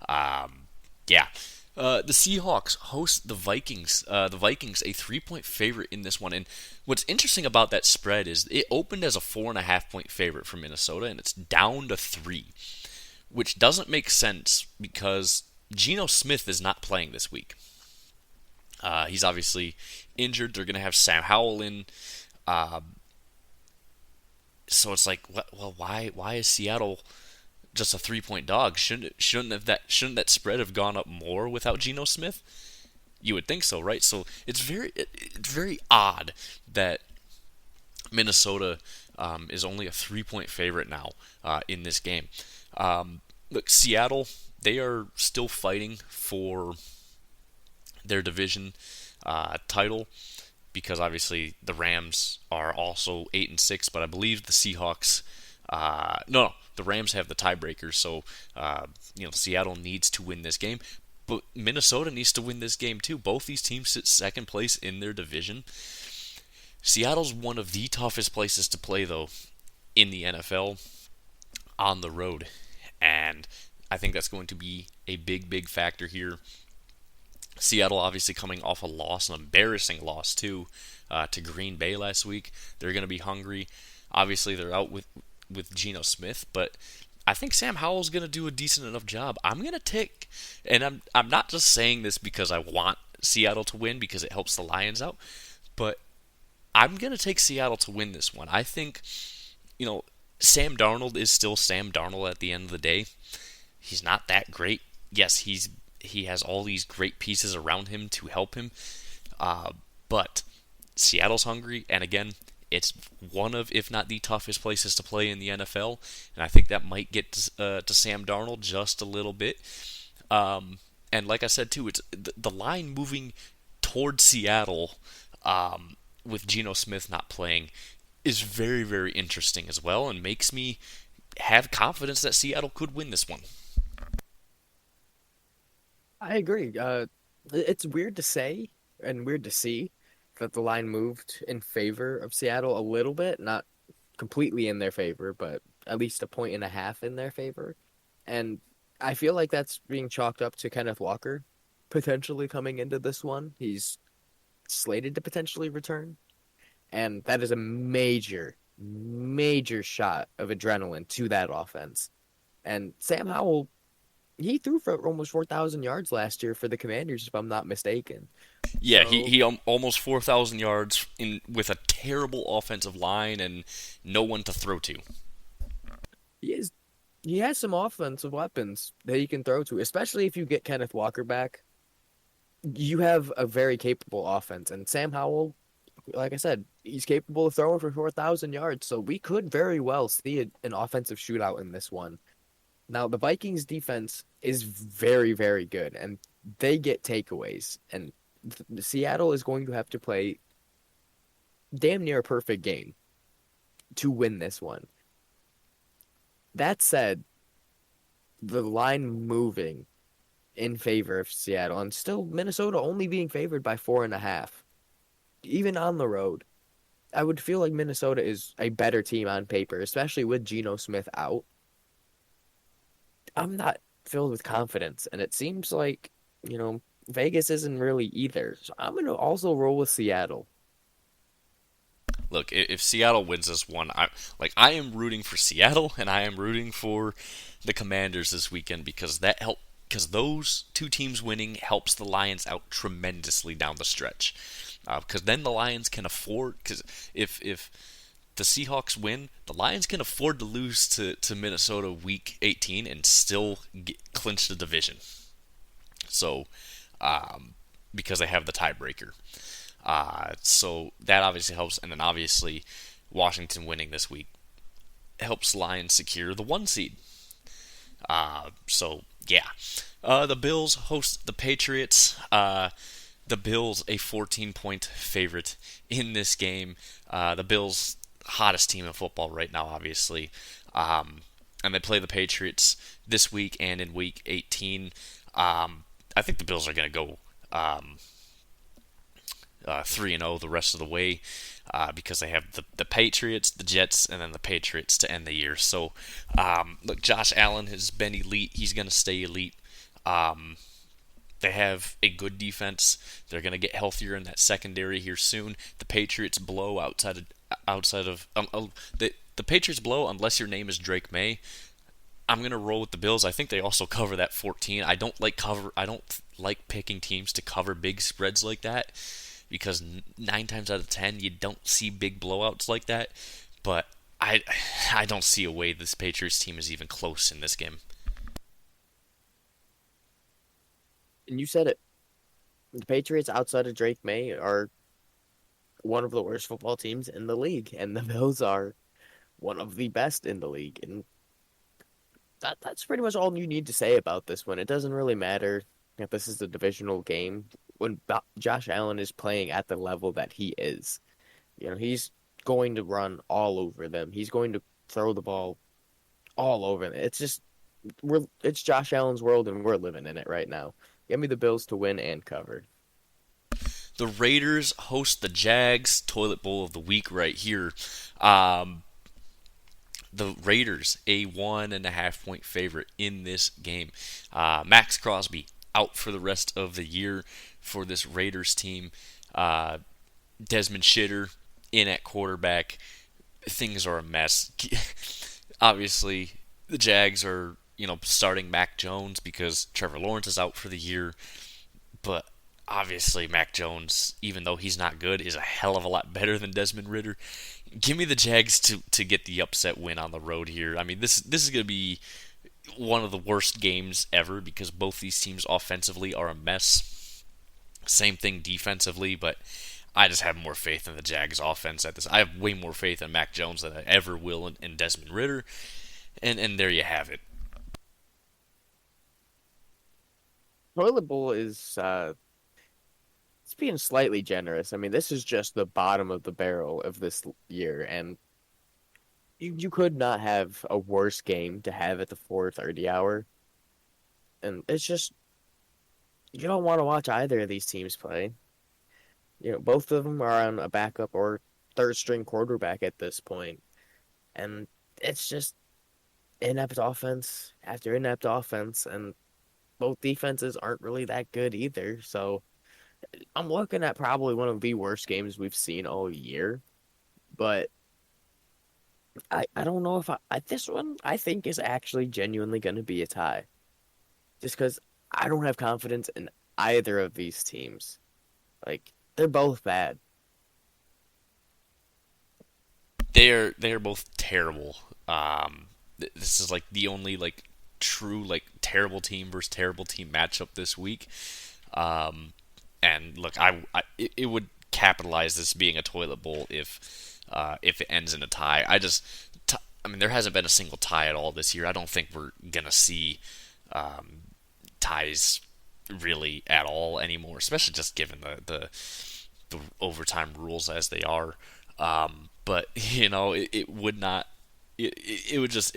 Speaker 1: yeah. The Seahawks host the Vikings. The Vikings a 3-point favorite in this one, and what's interesting about that spread is it opened as a 4.5 point favorite for Minnesota, and it's down to 3, which doesn't make sense because Geno Smith is not playing this week. He's obviously injured. They're going to have Sam Howell in. Uh, so it's like, well, why is Seattle just a 3-point dog? Shouldn't that spread have gone up more without Geno Smith? You would think so, right? So it's very odd that Minnesota is only a 3-point favorite now in this game. Look, Seattle, they are still fighting for their division title because obviously the Rams are also 8-6, but I believe the Seahawks. No, the Rams have the tiebreakers, so Seattle needs to win this game, but Minnesota needs to win this game too. Both these teams sit second place in their division. Seattle's one of the toughest places to play though in the NFL on the road, and I think that's going to be a big factor here. Seattle obviously coming off a loss, an embarrassing loss too, to Green Bay last week. They're going to be hungry. Obviously, they're out with Geno Smith, but I think Sam Howell's going to do a decent enough job. I'm going to take, and I'm not just saying this because I want Seattle to win because it helps the Lions out, but I'm going to take Seattle to win this one. I think, Sam Darnold is still Sam Darnold at the end of the day. He's not that great. Yes, he has all these great pieces around him to help him, but Seattle's hungry, and again, it's one of, if not the toughest places to play in the NFL, and I think that might get to Sam Darnold just a little bit. And like I said too, it's the line moving towards Seattle with Geno Smith not playing is very interesting as well, and makes me have confidence that Seattle could win this one.
Speaker 2: I agree. It's weird to say and weird to see that the line moved in favor of Seattle a little bit, not completely in their favor, but at least a point and a half in their favor. And I feel like that's being chalked up to Kenneth Walker potentially coming into this one. He's slated to potentially return, and that is a major shot of adrenaline to that offense. And Sam Howell, he threw for almost 4,000 yards last year for the Commanders, if I'm not mistaken.
Speaker 1: Yeah, he,
Speaker 2: So
Speaker 1: he almost 4,000 yards in with a terrible offensive line and no one to throw to.
Speaker 2: he is he has some offensive weapons that he can throw to, especially if you get Kenneth Walker back. You have a very capable offense, and Sam Howell, like I said, he's capable of throwing for 4,000 yards. So we could very well see an offensive shootout in this one. Now, the Vikings defense is very, very good, and they get takeaways. And Seattle is going to have to play damn near a perfect game to win this one. That said, the line moving in favor of Seattle, and still Minnesota only being favored by 4.5, even on the road. I would feel like Minnesota is a better team on paper, especially with Geno Smith out. I'm not filled with confidence, and it seems like, Vegas isn't really either. So I'm going to also roll with Seattle.
Speaker 1: Look, if Seattle wins this one, I am rooting for Seattle and I am rooting for the Commanders this weekend because those two teams winning helps the Lions out tremendously down the stretch. Because then the Lions can afford because if the Seahawks win, the Lions can afford to lose to Minnesota week 18 and still clinch the division. So, because they have the tiebreaker. So that obviously helps, and then obviously Washington winning this week helps Lions secure the 1 seed. So yeah, the Bills host the Patriots. The Bills a 14-point favorite in this game. The Bills hottest team in football right now, obviously, and they play the Patriots this week and in week 18. I think the Bills are going to go 3-0 the rest of the way because they have the Patriots, the Jets, and then the Patriots to end the year. So, look, Josh Allen has been elite. He's going to stay elite. They have a good defense. They're going to get healthier in that secondary here soon. The Patriots blow the Patriots blow unless your name is Drake May. I'm gonna roll with the Bills. I think they also cover that 14. I don't like picking teams to cover big spreads like that because 9 times out of 10 you don't see big blowouts like that. But I don't see a way this Patriots team is even close in this game.
Speaker 2: And you said it. The Patriots outside of Drake May are one of the worst football teams in the league, and the Bills are one of the best in the league. And that's pretty much all you need to say about this one. It doesn't really matter if this is a divisional game when Josh Allen is playing at the level that he is. He's going to run all over them. He's going to throw the ball all over them. It's Josh Allen's world, and we're living in it right now. Give me the Bills to win and cover.
Speaker 1: The Raiders host the Jags. Toilet bowl of the week right here. Um, the Raiders a 1.5 point favorite in this game. Max Crosby out for the rest of the year for this Raiders team. Desmond Shitter in at quarterback. Things are a mess. Obviously, the Jags are starting Mac Jones because Trevor Lawrence is out for the year. But obviously, Mac Jones, even though he's not good, is a hell of a lot better than Desmond Ridder. Give me the Jags to get the upset win on the road here. I mean, this is going to be one of the worst games ever because both these teams offensively are a mess. Same thing defensively, but I just have more faith in the Jags offense at this. I have way more faith in Mac Jones than I ever will in Desmond Ridder. And there you have it.
Speaker 2: Toilet Bowl is it's being slightly generous. I mean, this is just the bottom of the barrel of this year, and you could not have a worse game to have at the 4:30 hour. And it's just you don't want to watch either of these teams play. Both of them are on a backup or third string quarterback at this point, and it's just inept offense after inept offense, and both defenses aren't really that good either. So I'm looking at probably one of the worst games we've seen all year. But I don't know if this one I think is actually genuinely going to be a tie. Just because I don't have confidence in either of these teams. Like, they're both bad.
Speaker 1: They are both terrible. This is like the only like true like terrible team versus terrible team matchup this week. And look, it would capitalize this being a toilet bowl if it ends in a tie. I mean, there hasn't been a single tie at all this year. I don't think we're gonna see ties really at all anymore, especially just given the overtime rules as they are. But it would not. It would just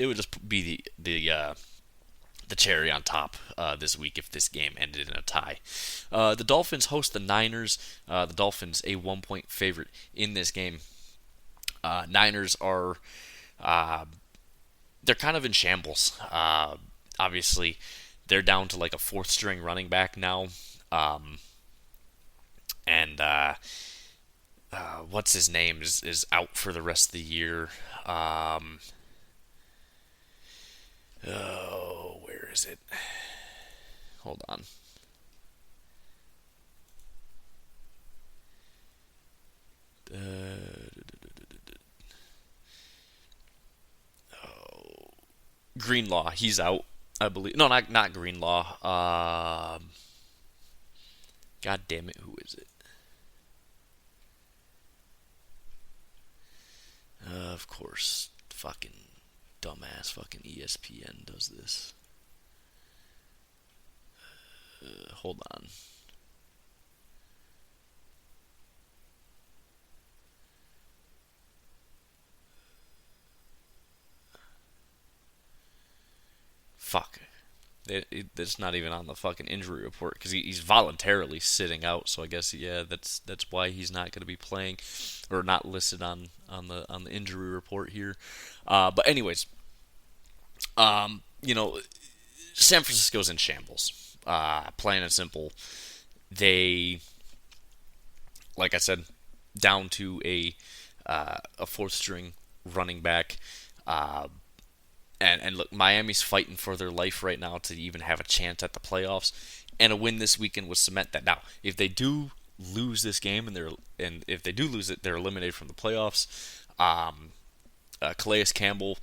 Speaker 1: be the cherry on top this week if this game ended in a tie. The Dolphins host the Niners. The Dolphins a 1-point favorite in this game. Niners are they're kind of in shambles. Obviously, they're down to like a fourth string running back now. And what's his name is out for the rest of the year. Oh, where is it? Hold on. Greenlaw, he's out, I believe. No, not Greenlaw. God damn it, who is it? Of course, fucking dumbass, fucking ESPN does this. Hold on. Fuck. It's not even on the fucking injury report because he's voluntarily sitting out. So I guess that's why he's not going to be playing, or not listed on the injury report here. But anyways, you know, San Francisco's in shambles. Plain and simple, they, like I said, down to a fourth string running back. And look, Miami's fighting for their life right now to even have a chance at the playoffs, and a win this weekend would cement that. Now, if they do lose this game and if they do lose it, they're eliminated from the playoffs. Calais Campbell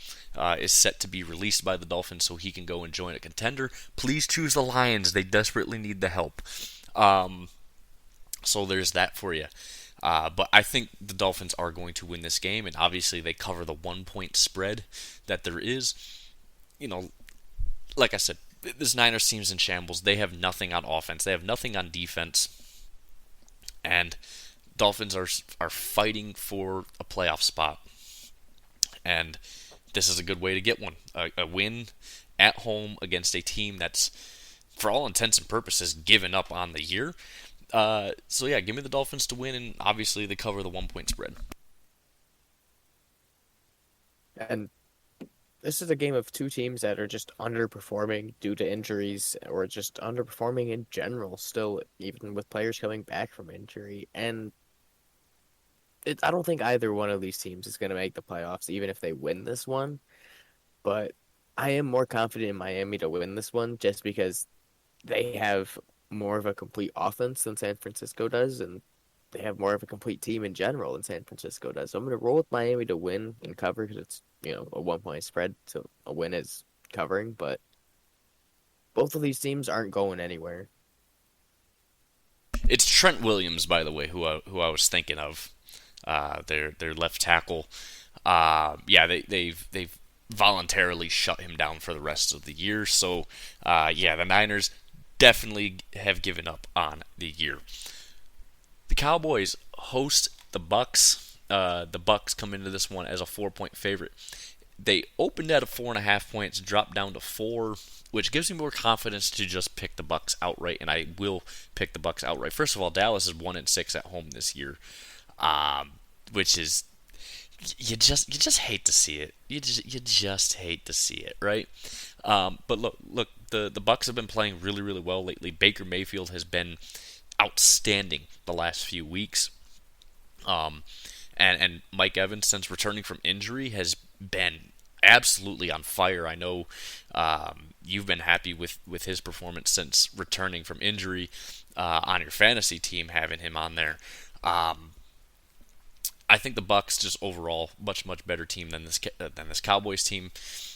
Speaker 1: is set to be released by the Dolphins so he can go and join a contender. Please choose the Lions; they desperately need the help. So there's that for you. But I think the Dolphins are going to win this game, and obviously they cover the 1-point spread that there is. You know, like I said, this Niners team's in shambles. They have nothing on offense. They have nothing on defense, and Dolphins are fighting for a playoff spot. And this is a good way to get one. A win at home against a team that's, for all intents and purposes, given up on the year. So yeah, give me the Dolphins to win, and obviously they cover the 1-point spread.
Speaker 2: And this is a game of two teams that are just underperforming due to injuries or just underperforming in general still, even with players coming back from injury. And I don't think either one of these teams is going to make the playoffs, even if they win this one. But I am more confident in Miami to win this one just because they have more of a complete offense than San Francisco does, and they have more of a complete team in general than San Francisco does. So I'm going to roll with Miami to win and cover because it's, a 1-point spread, so a win is covering. But both of these teams aren't going anywhere.
Speaker 1: It's Trent Williams, by the way, who I was thinking of. Their left tackle. Yeah, they've voluntarily shut him down for the rest of the year. So yeah, the Niners definitely have given up on the year. The Cowboys host the Bucks. The Bucks come into this one as a 4-point favorite. They opened at a 4.5 points, dropped down to 4, which gives me more confidence to just pick the Bucks outright, and I will pick the Bucks outright. First of all, Dallas is 1-6 at home this year, which is you just hate to see it. You just hate to see it, right? But look, the Bucks have been playing really, really well lately. Baker Mayfield has been outstanding the last few weeks. And Mike Evans, since returning from injury, has been absolutely on fire. I know you've been happy with his performance since returning from injury on your fantasy team, having him on there. I think the Bucks just overall much better team than this Cowboys team.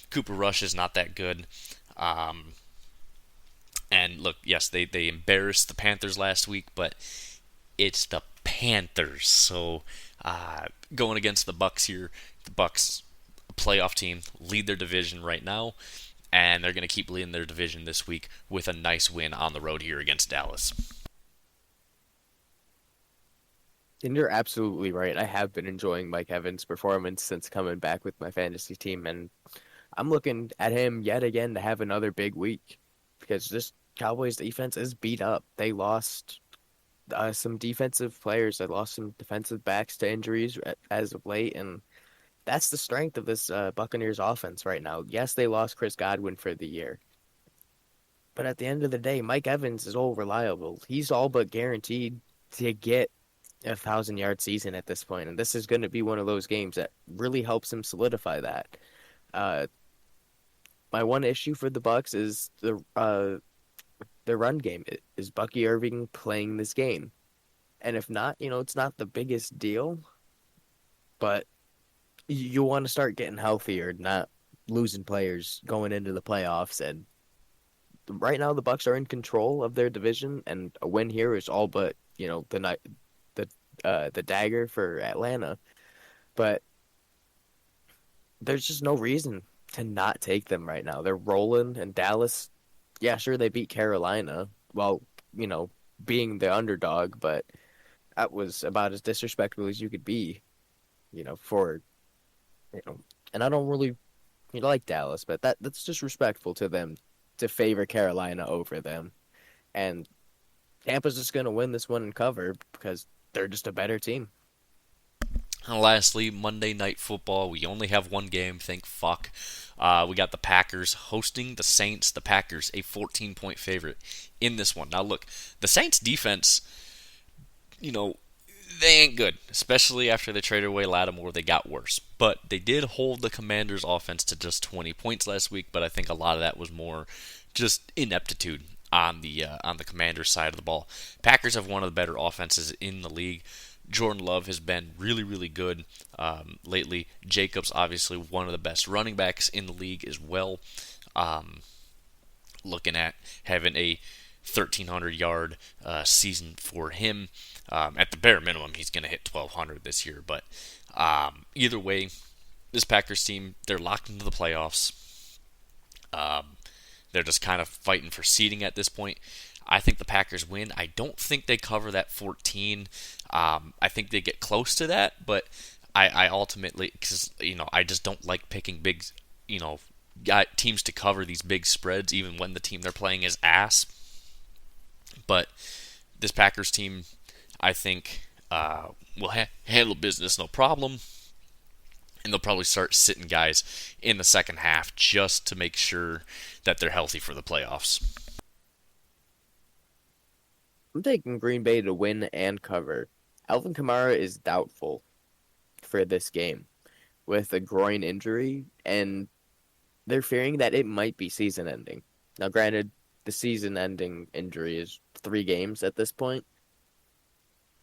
Speaker 1: Cooper Rush is not that good. And look, yes, they embarrassed the Panthers last week, but it's the Panthers. So going against the Bucks here, the Bucks playoff team, lead their division right now, and they're going to keep leading their division this week with a nice win on the road here against Dallas.
Speaker 2: And you're absolutely right. I have been enjoying Mike Evans' performance since coming back with my fantasy team, and I'm looking at him yet again to have another big week because this Cowboys defense is beat up. They lost some defensive players. They lost some defensive backs to injuries as of late, and that's the strength of this Buccaneers offense right now. Yes, they lost Chris Godwin for the year, but at the end of the day, Mike Evans is all reliable. He's all but guaranteed to get 1,000-yard season at this point, and this is going to be one of those games that really helps him solidify that. Uh, my one issue for the Bucks is the run game. Is Bucky Irving playing this game? And if not, it's not the biggest deal, but you want to start getting healthier, not losing players going into the playoffs. And right now, the Bucks are in control of their division, and a win here is all but the dagger for Atlanta. But there's just no reason to not take them right now. They're rolling, and Dallas, yeah, sure, they beat Carolina. Well, being the underdog, but that was about as disrespectful as you could be, for, you know, and I don't really like Dallas, but that's disrespectful to them to favor Carolina over them. And Tampa's just going to win this one and cover because they're just a better team.
Speaker 1: And lastly, Monday Night Football. We only have one game, thank fuck. We got the Packers hosting the Saints. The Packers, a 14-point favorite in this one. Now, look, the Saints' defense, they ain't good, especially after they traded away Lattimore. They got worse. But they did hold the Commanders' offense to just 20 points last week, but I think a lot of that was more just ineptitude on the Commanders' side of the ball. Packers have one of the better offenses in the league. Jordan Love has been really, really good lately. Jacobs, obviously, one of the best running backs in the league as well. Looking at having a 1,300-yard season for him. At the bare minimum, he's going to hit 1,200 this year. But either way, this Packers team, they're locked into the playoffs. They're just kind of fighting for seeding at this point. I think the Packers win. I don't think they cover that 14. I think they get close to that, but I ultimately, because I just don't like picking big, got teams to cover these big spreads, even when the team they're playing is ass. But this Packers team, I think, will handle business no problem, and they'll probably start sitting guys in the second half just to make sure that they're healthy for the playoffs.
Speaker 2: I'm taking Green Bay to win and cover. Alvin Kamara is doubtful for this game with a groin injury, and they're fearing that it might be season-ending. Now, granted, the season-ending injury is 3 games at this point.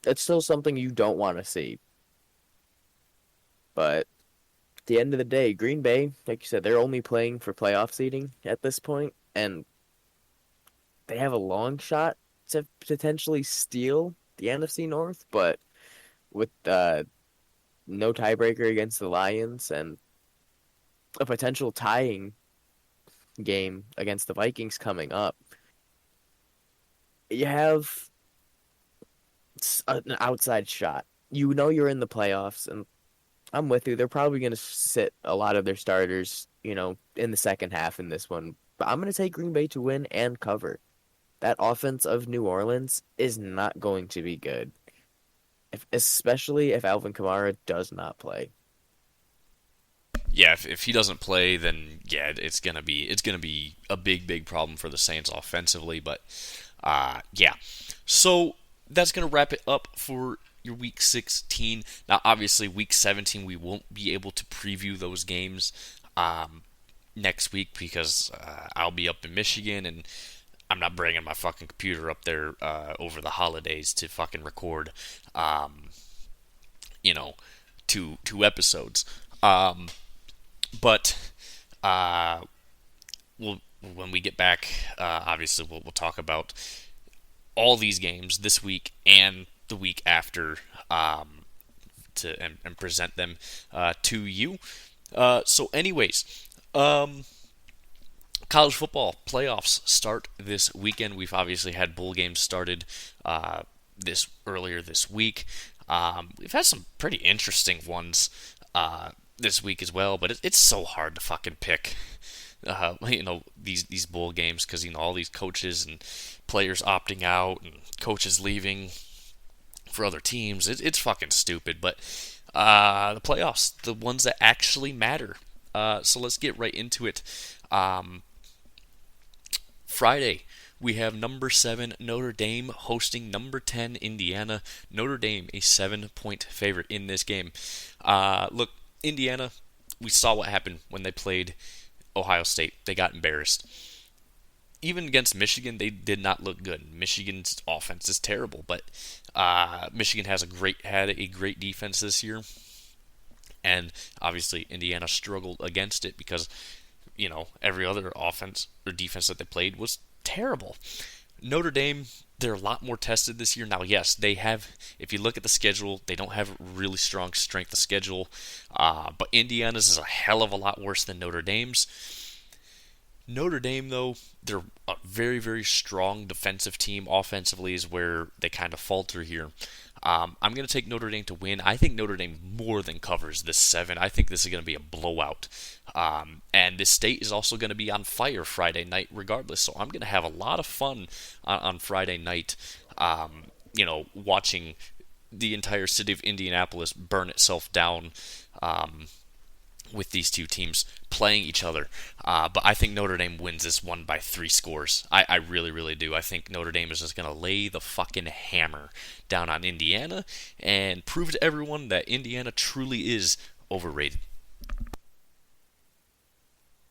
Speaker 2: It's still something you don't want to see. But at the end of the day, Green Bay, like you said, they're only playing for playoff seeding at this point, and they have a long shot to potentially steal the NFC North, but with no tiebreaker against the Lions and a potential tying game against the Vikings coming up, you have an outside shot. You're in the playoffs, and I'm with you. They're probably going to sit a lot of their starters, in the second half in this one. But I'm going to take Green Bay to win and cover. That offense of New Orleans is not going to be good, especially if Alvin Kamara does not play.
Speaker 1: Yeah, if he doesn't play, then yeah, it's gonna be a big problem for the Saints offensively. But yeah, so that's gonna wrap it up for your Week 16. Now, obviously, Week 17 we won't be able to preview those games next week because I'll be up in Michigan and I'm not bringing my fucking computer up there over the holidays to fucking record, two episodes. But when we get back, obviously we'll talk about all these games this week and the week after, and present them to you. Anyways, um, college football playoffs start this weekend. We've obviously had bowl games started this earlier this week. We've had some pretty interesting ones this week as well, but it's so hard to fucking pick. These bowl games because all these coaches and players opting out and coaches leaving for other teams. It's fucking stupid. But the playoffs, the ones that actually matter. So let's get right into it. Um, Friday, we have number 7 Notre Dame hosting number 10 Indiana. Notre Dame, a 7-point favorite in this game. Look, Indiana, we saw what happened when they played Ohio State. They got embarrassed. Even against Michigan, they did not look good. Michigan's offense is terrible, but Michigan had a great defense this year, and obviously Indiana struggled against it because every other offense or defense that they played was terrible. Notre Dame, they're a lot more tested this year. Now, yes, they have, if you look at the schedule, they don't have really strong strength of schedule, but Indiana's is a hell of a lot worse than Notre Dame's. Notre Dame, though, they're a very, very strong defensive team. Offensively is where they kind of falter here. I'm going to take Notre Dame to win. I think Notre Dame more than covers this 7. I think this is going to be a blowout. And this state is also going to be on fire Friday night regardless. So I'm going to have a lot of fun on Friday night, watching the entire city of Indianapolis burn itself down. With these two teams playing each other. But I think Notre Dame wins this one by 3 scores. I really, really do. I think Notre Dame is just going to lay the fucking hammer down on Indiana and prove to everyone that Indiana truly is overrated.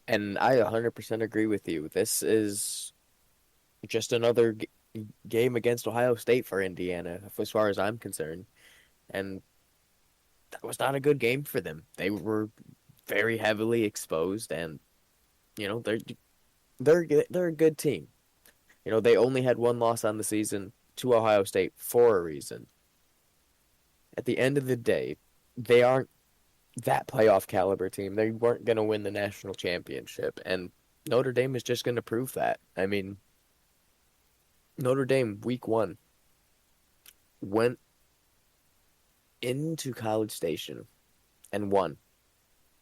Speaker 2: And I 100% agree with you. This is just another game against Ohio State for Indiana, as far as I'm concerned. And that was not a good game for them. They were very heavily exposed, and they're a good team. They only had one loss on the season to Ohio State for a reason. At the end of the day, they aren't that playoff caliber team. They weren't going to win the national championship, and Notre Dame is just going to prove that. I mean, Notre Dame week 1 went into College Station and won.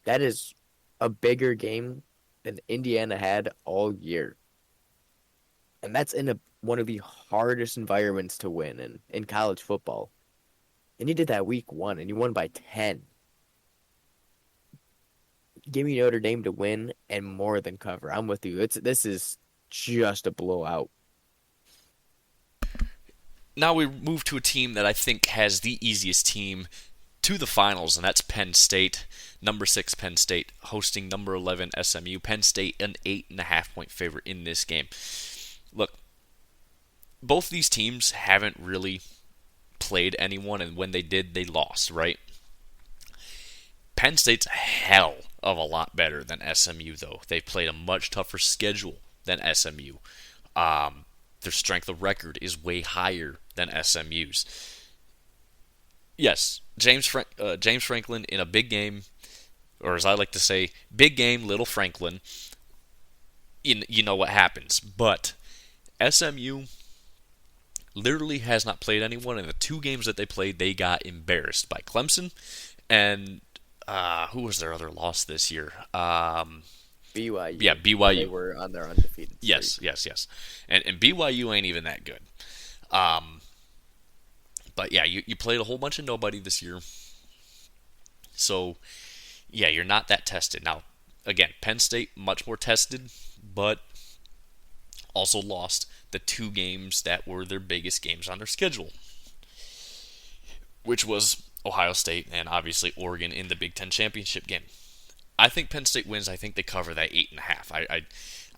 Speaker 2: That is a bigger game than Indiana had all year. And that's in one of the hardest environments to win in college football. And you did that week 1, and you won by 10. Give me Notre Dame to win and more than cover. I'm with you. This is just a blowout.
Speaker 1: Now we move to a team that I think has the easiest team to the finals, and that's Penn State. Number 6 Penn State hosting number 11 SMU. Penn State an 8.5-point favorite in this game. Look, both these teams haven't really played anyone, and when they did, they lost, right? Penn State's a hell of a lot better than SMU, though. They've played a much tougher schedule than SMU. Their strength of record is way higher than SMU's. Yes, James Franklin in a big game, or as I like to say, big game, little Franklin. You know what happens. But SMU literally has not played anyone. In the 2 games that they played, they got embarrassed by Clemson. And who was their other loss this year?
Speaker 2: BYU.
Speaker 1: Yeah, BYU.
Speaker 2: They were on their undefeated streak.
Speaker 1: Yes. And BYU ain't even that good. But yeah, you played a whole bunch of nobody this year. So, yeah, you're not that tested. Now, again, Penn State, much more tested, but also lost the 2 games that were their biggest games on their schedule, which was Ohio State and obviously Oregon in the Big Ten championship game. I think Penn State wins. I think they cover that 8.5.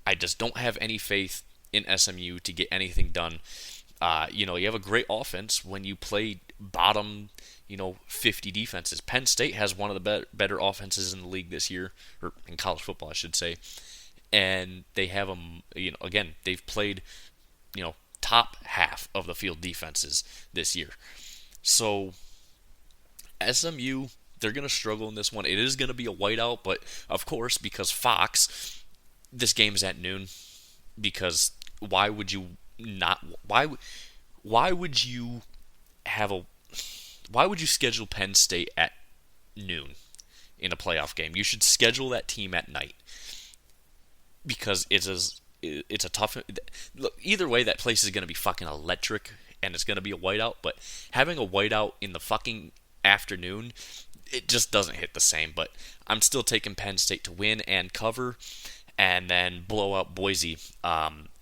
Speaker 1: I just don't have any faith in SMU to get anything done. You have a great offense when you play bottom, 50 defenses. Penn State has one of the better offenses in the league this year, or in college football, I should say. And they have them, again, they've played, top half of the field defenses this year. So SMU, they're going to struggle in this one. It is going to be a whiteout, but of course, because Fox, this game is at noon. Because why would you not? Why would you have a? Why would you schedule Penn State at noon in a playoff game? You should schedule that team at night because it's a tough. Look, either way, that place is going to be fucking electric, and it's going to be a whiteout. But having a whiteout in the fucking afternoon, it just doesn't hit the same. But I'm still taking Penn State to win and cover, and then blow out Boise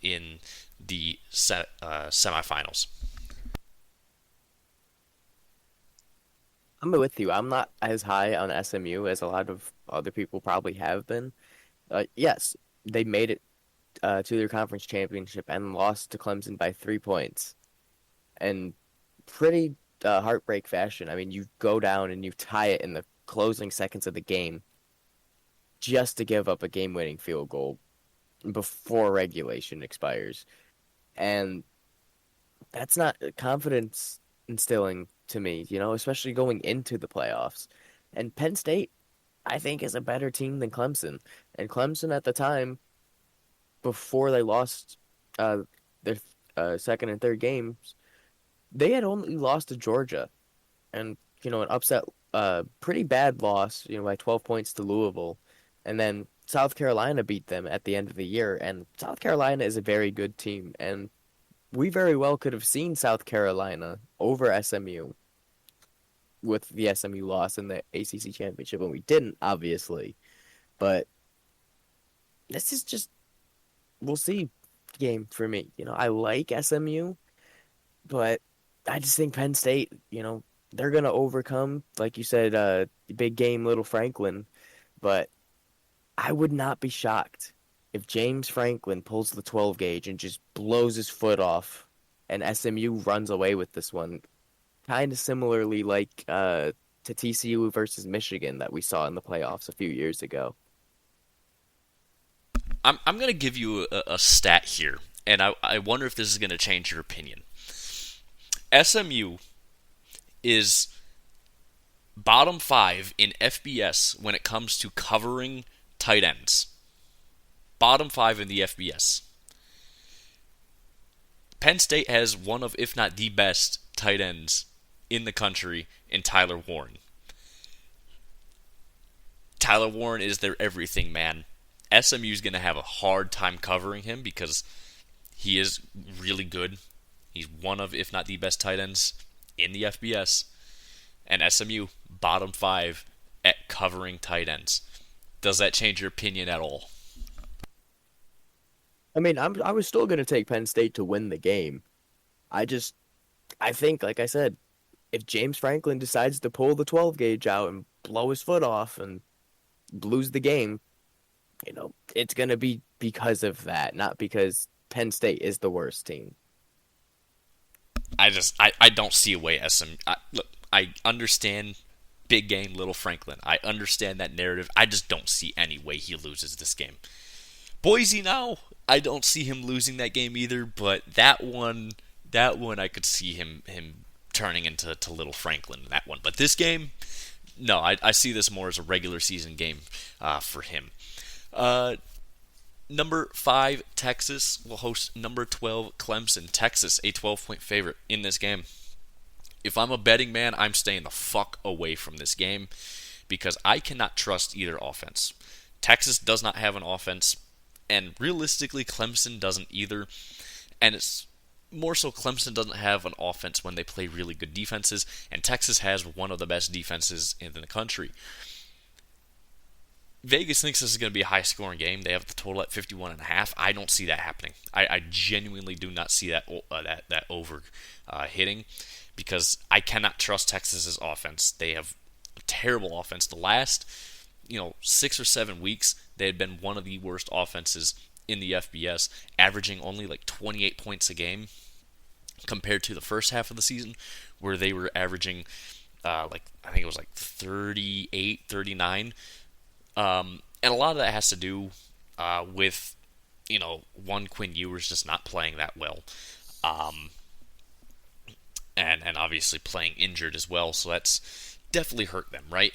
Speaker 1: in the semifinals.
Speaker 2: I'm with you. I'm not as high on SMU as a lot of other people probably have been. Yes, they made it to their conference championship and lost to Clemson by 3 points. And pretty heartbreak fashion. I mean, you go down and you tie it in the closing seconds of the game just to give up a game-winning field goal before regulation expires. And that's not confidence instilling to me, especially going into the playoffs. And Penn State, I think, is a better team than Clemson. And Clemson at the time, before they lost their second and third games, they had only lost to Georgia. And, an upset, pretty bad loss, by 12 points to Louisville. And then South Carolina beat them at the end of the year. And South Carolina is a very good team. And we very well could have seen South Carolina over SMU with the SMU loss in the ACC championship, and we didn't, obviously. But this is just, we'll see game for me. I like SMU, but I just think Penn State, they're going to overcome, like you said, big game, Little Franklin. But I would not be shocked if James Franklin pulls the 12 gauge and just blows his foot off and SMU runs away with this one. Kind of similarly like to TCU versus Michigan that we saw in the playoffs a few years ago.
Speaker 1: I'm going to give you a stat here, and I wonder if this is going to change your opinion. SMU is bottom 5 in FBS when it comes to covering tight ends. Bottom 5 in the FBS. Penn State has one of, if not the best, tight ends in the country in Tyler Warren. Tyler Warren is their everything man. SMU is going to have a hard time covering him because he is really good. He's one of, if not the best tight ends in the FBS. And SMU, bottom 5 at covering tight ends. Does that change your opinion at all?
Speaker 2: I mean, I was still going to take Penn State to win the game. I think, like I said, if James Franklin decides to pull the 12 gauge out and blow his foot off and lose the game, it's going to be because of that, not because Penn State is the worst team.
Speaker 1: I don't see a way SMU. Look, I understand big game, Little Franklin. I understand that narrative. I just don't see any way he loses this game. Boise now, I don't see him losing that game either, but that one I could see him turning into Little Franklin in that one. But this game, no, I see this more as a regular season game for him. Number 5, Texas will host number 12, Clemson. Texas, a 12-point favorite in this game. If I'm a betting man, I'm staying the fuck away from this game because I cannot trust either offense. Texas does not have an offense, and realistically, Clemson doesn't either. And it's more so Clemson doesn't have an offense when they play really good defenses, and Texas has one of the best defenses in the country. Vegas thinks this is going to be a high-scoring game. They have the total at 51.5. I don't see that happening. I genuinely do not see that over hitting because I cannot trust Texas's offense. They have a terrible offense. The last 6 or 7 weeks, they had been one of the worst offenses in the FBS, averaging only like 28 points a game compared to the first half of the season where they were averaging I think it was like 38, 39. And a lot of that has to do with, one, Quinn Ewers just not playing that well. And obviously playing injured as well, so that's definitely hurt them, right?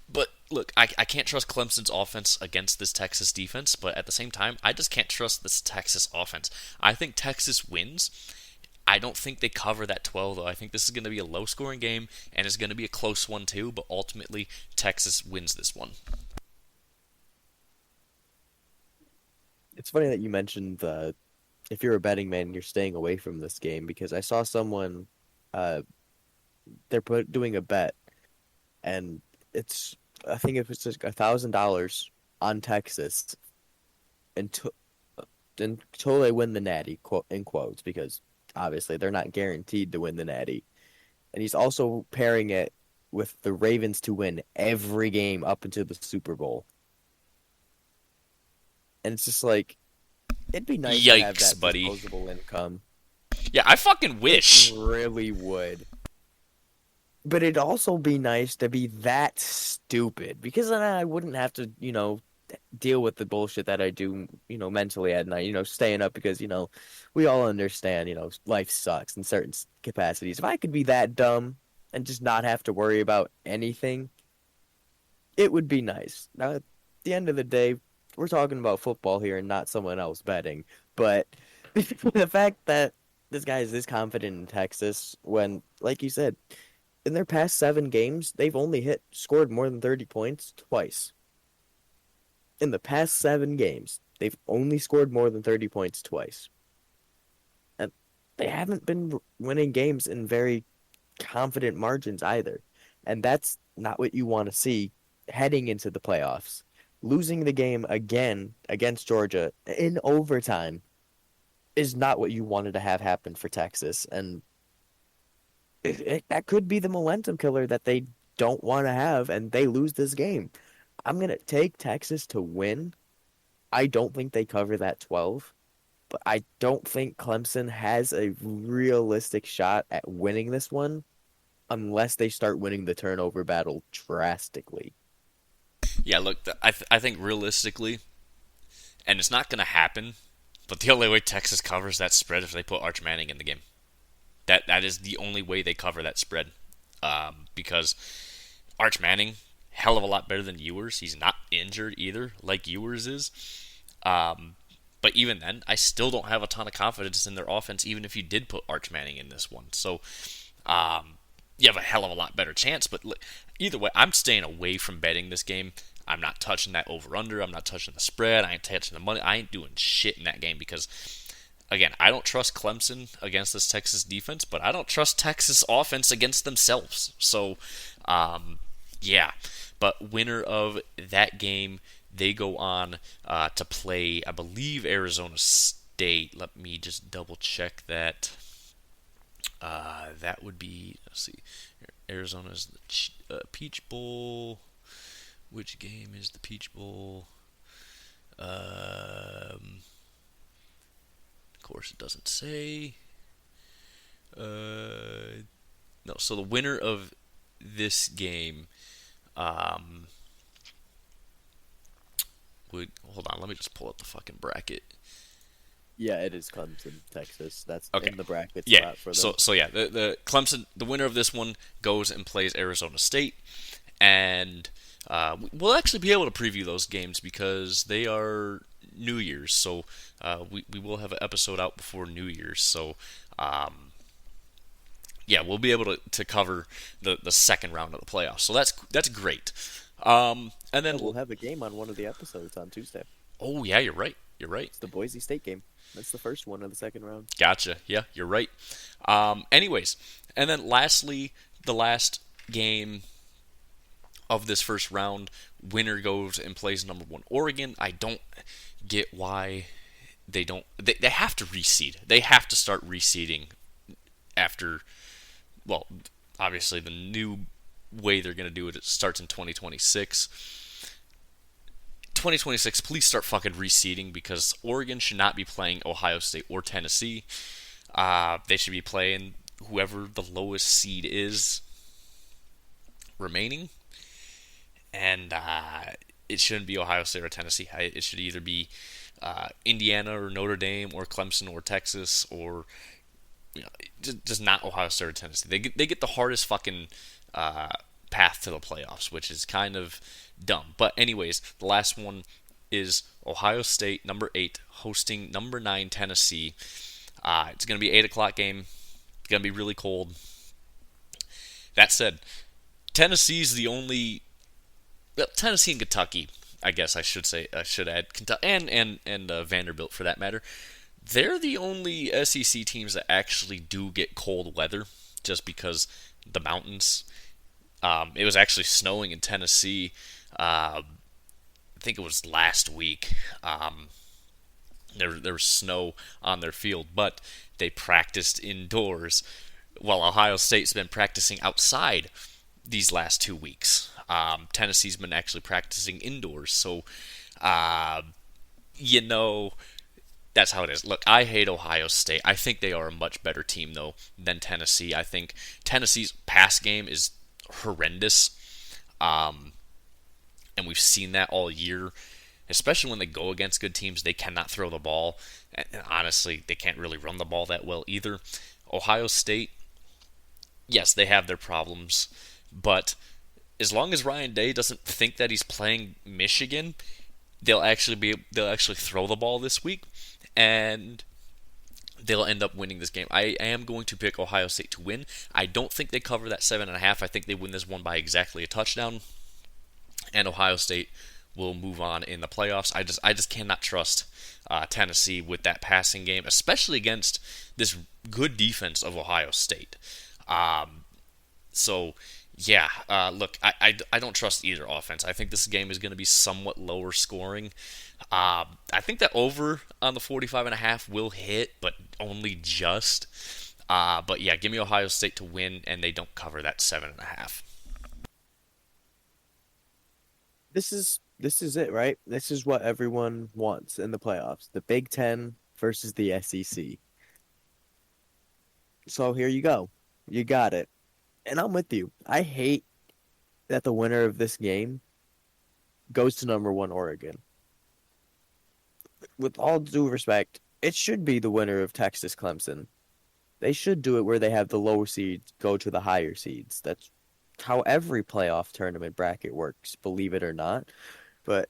Speaker 1: But look, I can't trust Clemson's offense against this Texas defense, but at the same time, I just can't trust this Texas offense. I think Texas wins. I don't think they cover that 12, though. I think this is going to be a low scoring game, and it's going to be a close one, too, but ultimately, Texas wins this one.
Speaker 2: It's funny that you mentioned if you're a betting man, you're staying away from this game because I saw someone uh doing a bet and it's I think it was just $1,000 on Texas until until they win the Natty, quote in quotes, because obviously they're not guaranteed to win the Natty. And he's also pairing it with the Ravens to win every game up into the Super Bowl. And it's just like it'd be nice to have
Speaker 1: Yikes,
Speaker 2: that
Speaker 1: buddy.
Speaker 2: disposable income.
Speaker 1: Yeah, I fucking
Speaker 2: It
Speaker 1: wish.
Speaker 2: really would. But it'd also be nice to be that stupid because then I wouldn't have to, deal with the bullshit that I do, mentally at night, staying up because, we all understand, life sucks in certain capacities. If I could be that dumb and just not have to worry about anything, it would be nice. Now, at the end of the day, we're talking about football here and not someone else betting. But the fact that this guy is this confident in Texas when, like you said, in their past 7 games, they've only scored more than 30 points twice. In the past 7 games, they've only scored more than 30 points twice. And they haven't been winning games in very confident margins either. And that's not what you want to see heading into the playoffs. Losing the game again against Georgia in overtime is not what you wanted to have happen for Texas. And that could be the momentum killer that they don't want to have, and they lose this game. I'm going to take Texas to win. I don't think they cover that 12, but I don't think Clemson has a realistic shot at winning this one unless they start winning the turnover battle drastically.
Speaker 1: Yeah, look, I think realistically, and it's not going to happen, but the only way Texas covers that spread is if they put Arch Manning in the game. That is the only way they cover that spread. Because Arch Manning, hell of a lot better than Ewers. He's not injured either, like Ewers is. But even then, I still don't have a ton of confidence in their offense, even if you did put Arch Manning in this one. So, you have a hell of a lot better chance. But either way, I'm staying away from betting this game. I'm not touching that over-under. I'm not touching the spread. I ain't touching the money. I ain't doing shit in that game because, again, I don't trust Clemson against this Texas defense, but I don't trust Texas offense against themselves. So, yeah. But winner of that game, they go on to play, I believe, Arizona State. Let me just double check that. That would be, let's see, Arizona's the Peach Bowl. Which game is the Peach Bowl? Of course, it doesn't say. No, so the winner of this game would hold on. Let me just pull up the fucking bracket.
Speaker 2: Yeah, it is Clemson, Texas. That's
Speaker 1: Okay.
Speaker 2: in the bracket
Speaker 1: Yeah.
Speaker 2: spot for them.
Speaker 1: So yeah, the Clemson, the winner of this one goes and plays Arizona State, and we'll actually be able to preview those games because they are New Year's. So we will have an episode out before New Year's. So yeah, we'll be able to cover the second round of the playoffs. So that's great. And
Speaker 2: Yeah,
Speaker 1: then
Speaker 2: we'll have a game on one of the episodes on Tuesday.
Speaker 1: oh yeah, you're right. You're right.
Speaker 2: It's the Boise State game. That's the first one of the second round.
Speaker 1: Gotcha. Yeah, you're right. Anyways, and then lastly, the last game of this first round, winner goes and plays number one Oregon. I don't get why they don't. They have to reseed. They have to start reseeding after. Well, obviously the new way they're going to do it, it starts in 2026. 2026, please start fucking reseeding because Oregon should not be playing Ohio State or Tennessee. They should be playing whoever the lowest seed is remaining. And it shouldn't be Ohio State or Tennessee. It should either be Indiana or Notre Dame or Clemson or Texas or just not Ohio State or Tennessee. They get the hardest fucking path to the playoffs, which is kind of dumb. But anyways, the last one is Ohio State, number 8, hosting number 9 Tennessee. It's going to be 8 o'clock game. It's going to be really cold. That said, Tennessee's the only Tennessee and Kentucky, I guess I should say, I should add Kentucky and Vanderbilt for that matter. They're the only SEC teams that actually do get cold weather, just because the mountains. It was actually snowing in Tennessee. I think it was last week. There was snow on their field, but they practiced indoors, while Ohio State's been practicing outside these last 2 weeks. Tennessee's been actually practicing indoors, so uh, you know that's how it is. Look, I hate Ohio State. I think they are a much better team though than Tennessee. I think Tennessee's pass game is horrendous, um, and we've seen that all year. Especially when they go against good teams, they cannot throw the ball. And honestly, they can't really run the ball that well either. Ohio State, yes, they have their problems, but as long as Ryan Day doesn't think that he's playing Michigan, they'll actually throw the ball this week, and they'll end up winning this game. I am going to pick Ohio State to win. I don't think they cover that 7.5. I think they win this one by exactly a touchdown, and Ohio State will move on in the playoffs. I just cannot trust Tennessee with that passing game, especially against this good defense of Ohio State. Um, so yeah, look, I don't trust either offense. I think this game is going to be somewhat lower scoring. I think that over on the 45.5 will hit, but only just. But yeah, give me Ohio State to win, and they don't cover that 7.5.
Speaker 2: This is it, right? This is what everyone wants in the playoffs. The Big Ten versus the SEC. So here you go. You got it. And I'm with you. I hate that the winner of this game goes to number one Oregon. With all due respect, it should be the winner of Texas Clemson. They should do it where they have the lower seeds go to the higher seeds. That's how every playoff tournament bracket works, believe it or not. But at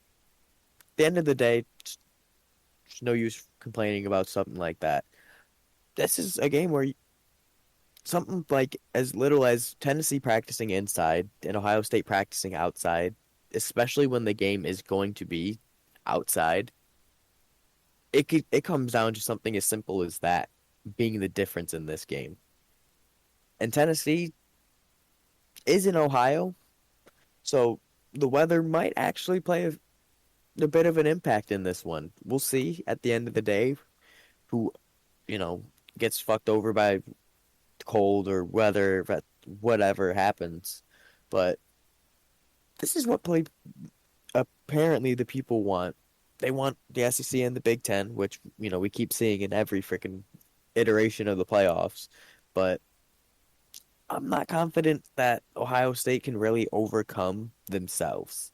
Speaker 2: the end of the day, there's no use complaining about something like that. This is a game where something like as little as Tennessee practicing inside and Ohio State practicing outside, especially when the game is going to be outside, it comes down to something as simple as that being the difference in this game. And Tennessee is in Ohio, so the weather might actually play a bit of an impact in this one. We'll see at the end of the day who, you know, gets fucked over by cold or weather, but whatever happens. But this is what apparently the people want. They want the SEC and the Big Ten, which, we keep seeing in every freaking iteration of the playoffs. But I'm not confident that Ohio State can really overcome themselves.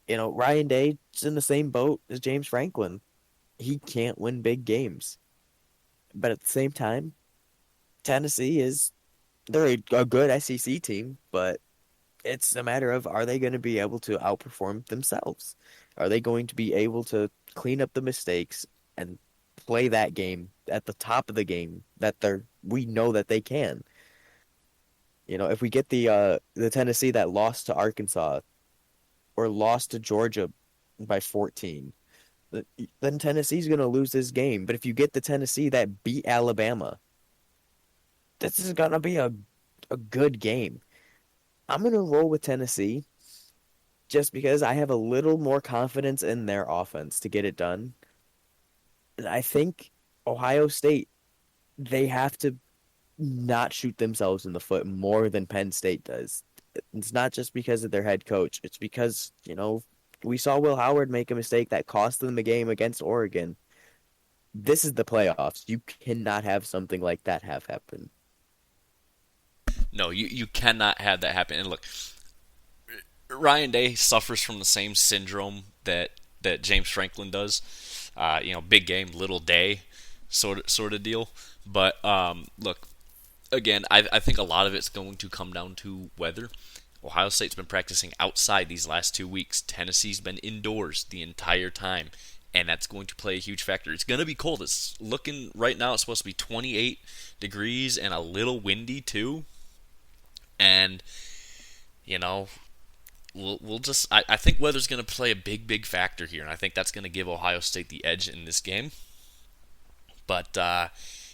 Speaker 2: Ryan Day's in the same boat as James Franklin. He can't win big games. But at the same time, Tennessee they're a good SEC team, but it's a matter of, are they going to be able to outperform themselves? Are they going to be able to clean up the mistakes and play that game at the top of the game that we know that they can? If we get the Tennessee that lost to Arkansas or lost to Georgia by 14, then Tennessee's going to lose this game. But if you get the Tennessee that beat Alabama, this is going to be a good game. I'm going to roll with Tennessee just because I have a little more confidence in their offense to get it done. And I think Ohio State, they have to not shoot themselves in the foot more than Penn State does. It's not just because of their head coach. It's because, we saw Will Howard make a mistake that cost them the game against Oregon. This is the playoffs. You cannot have something like that have happen.
Speaker 1: No, you cannot have that happen. And look, Ryan Day suffers from the same syndrome that James Franklin does. Big game, little day, sort of deal. But look, again, I think a lot of it's going to come down to weather. Ohio State's been practicing outside these last 2 weeks. Tennessee's been indoors the entire time, and that's going to play a huge factor. It's going to be cold. It's looking right now. It's supposed to be 28 degrees and a little windy too. And you know, we'll just. I think weather's going to play a big factor here, and I think that's going to give Ohio State the edge in this game. But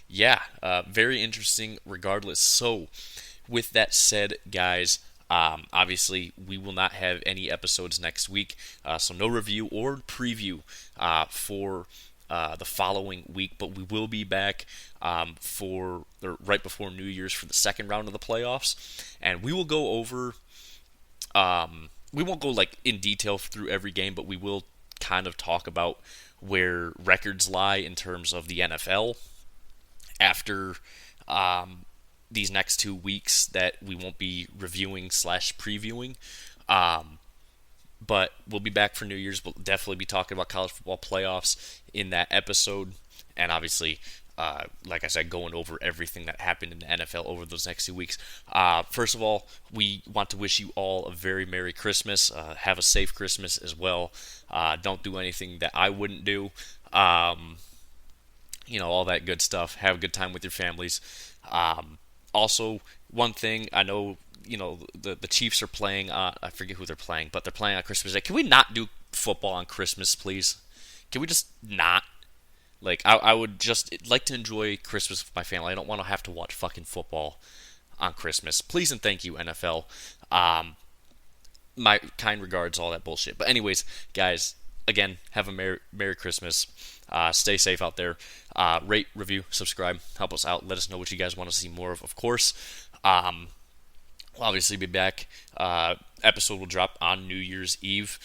Speaker 1: yeah, very interesting regardless. So, with that said, guys, obviously we will not have any episodes next week, so no review or preview for the following week. But we will be back for or right before New Year's for the second round of the playoffs, and we will go over. We won't go like in detail through every game, but we will kind of talk about where records lie in terms of the NFL after these next 2 weeks that we won't be reviewing slash previewing. But we'll be back for New Year's. We'll definitely be talking about college football playoffs in that episode, and obviously, like I said, going over everything that happened in the NFL over those next 2 weeks. First of all, we want to wish you all a very Merry Christmas. Have a safe Christmas as well. Don't do anything that I wouldn't do. All that good stuff. Have a good time with your families. Also, one thing I know, the Chiefs are playing. I forget who they're playing, but they're playing on Christmas Day. Can we not do football on Christmas, please? Can we just not? Like, I would just like to enjoy Christmas with my family. I don't want to have to watch fucking football on Christmas. Please and thank you, NFL. My kind regards, all that bullshit. But anyways, guys, again, have a Merry Christmas. Stay safe out there. Rate, review, subscribe. Help us out. Let us know what you guys want to see more of course. We'll obviously be back. Episode will drop on New Year's Eve.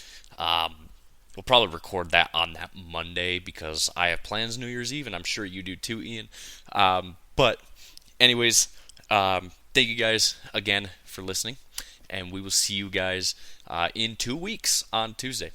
Speaker 1: We'll probably record that on that Monday because I have plans New Year's Eve, and I'm sure you do too, Ian. But anyways, thank you guys again for listening, and we will see you guys in 2 weeks on Tuesday.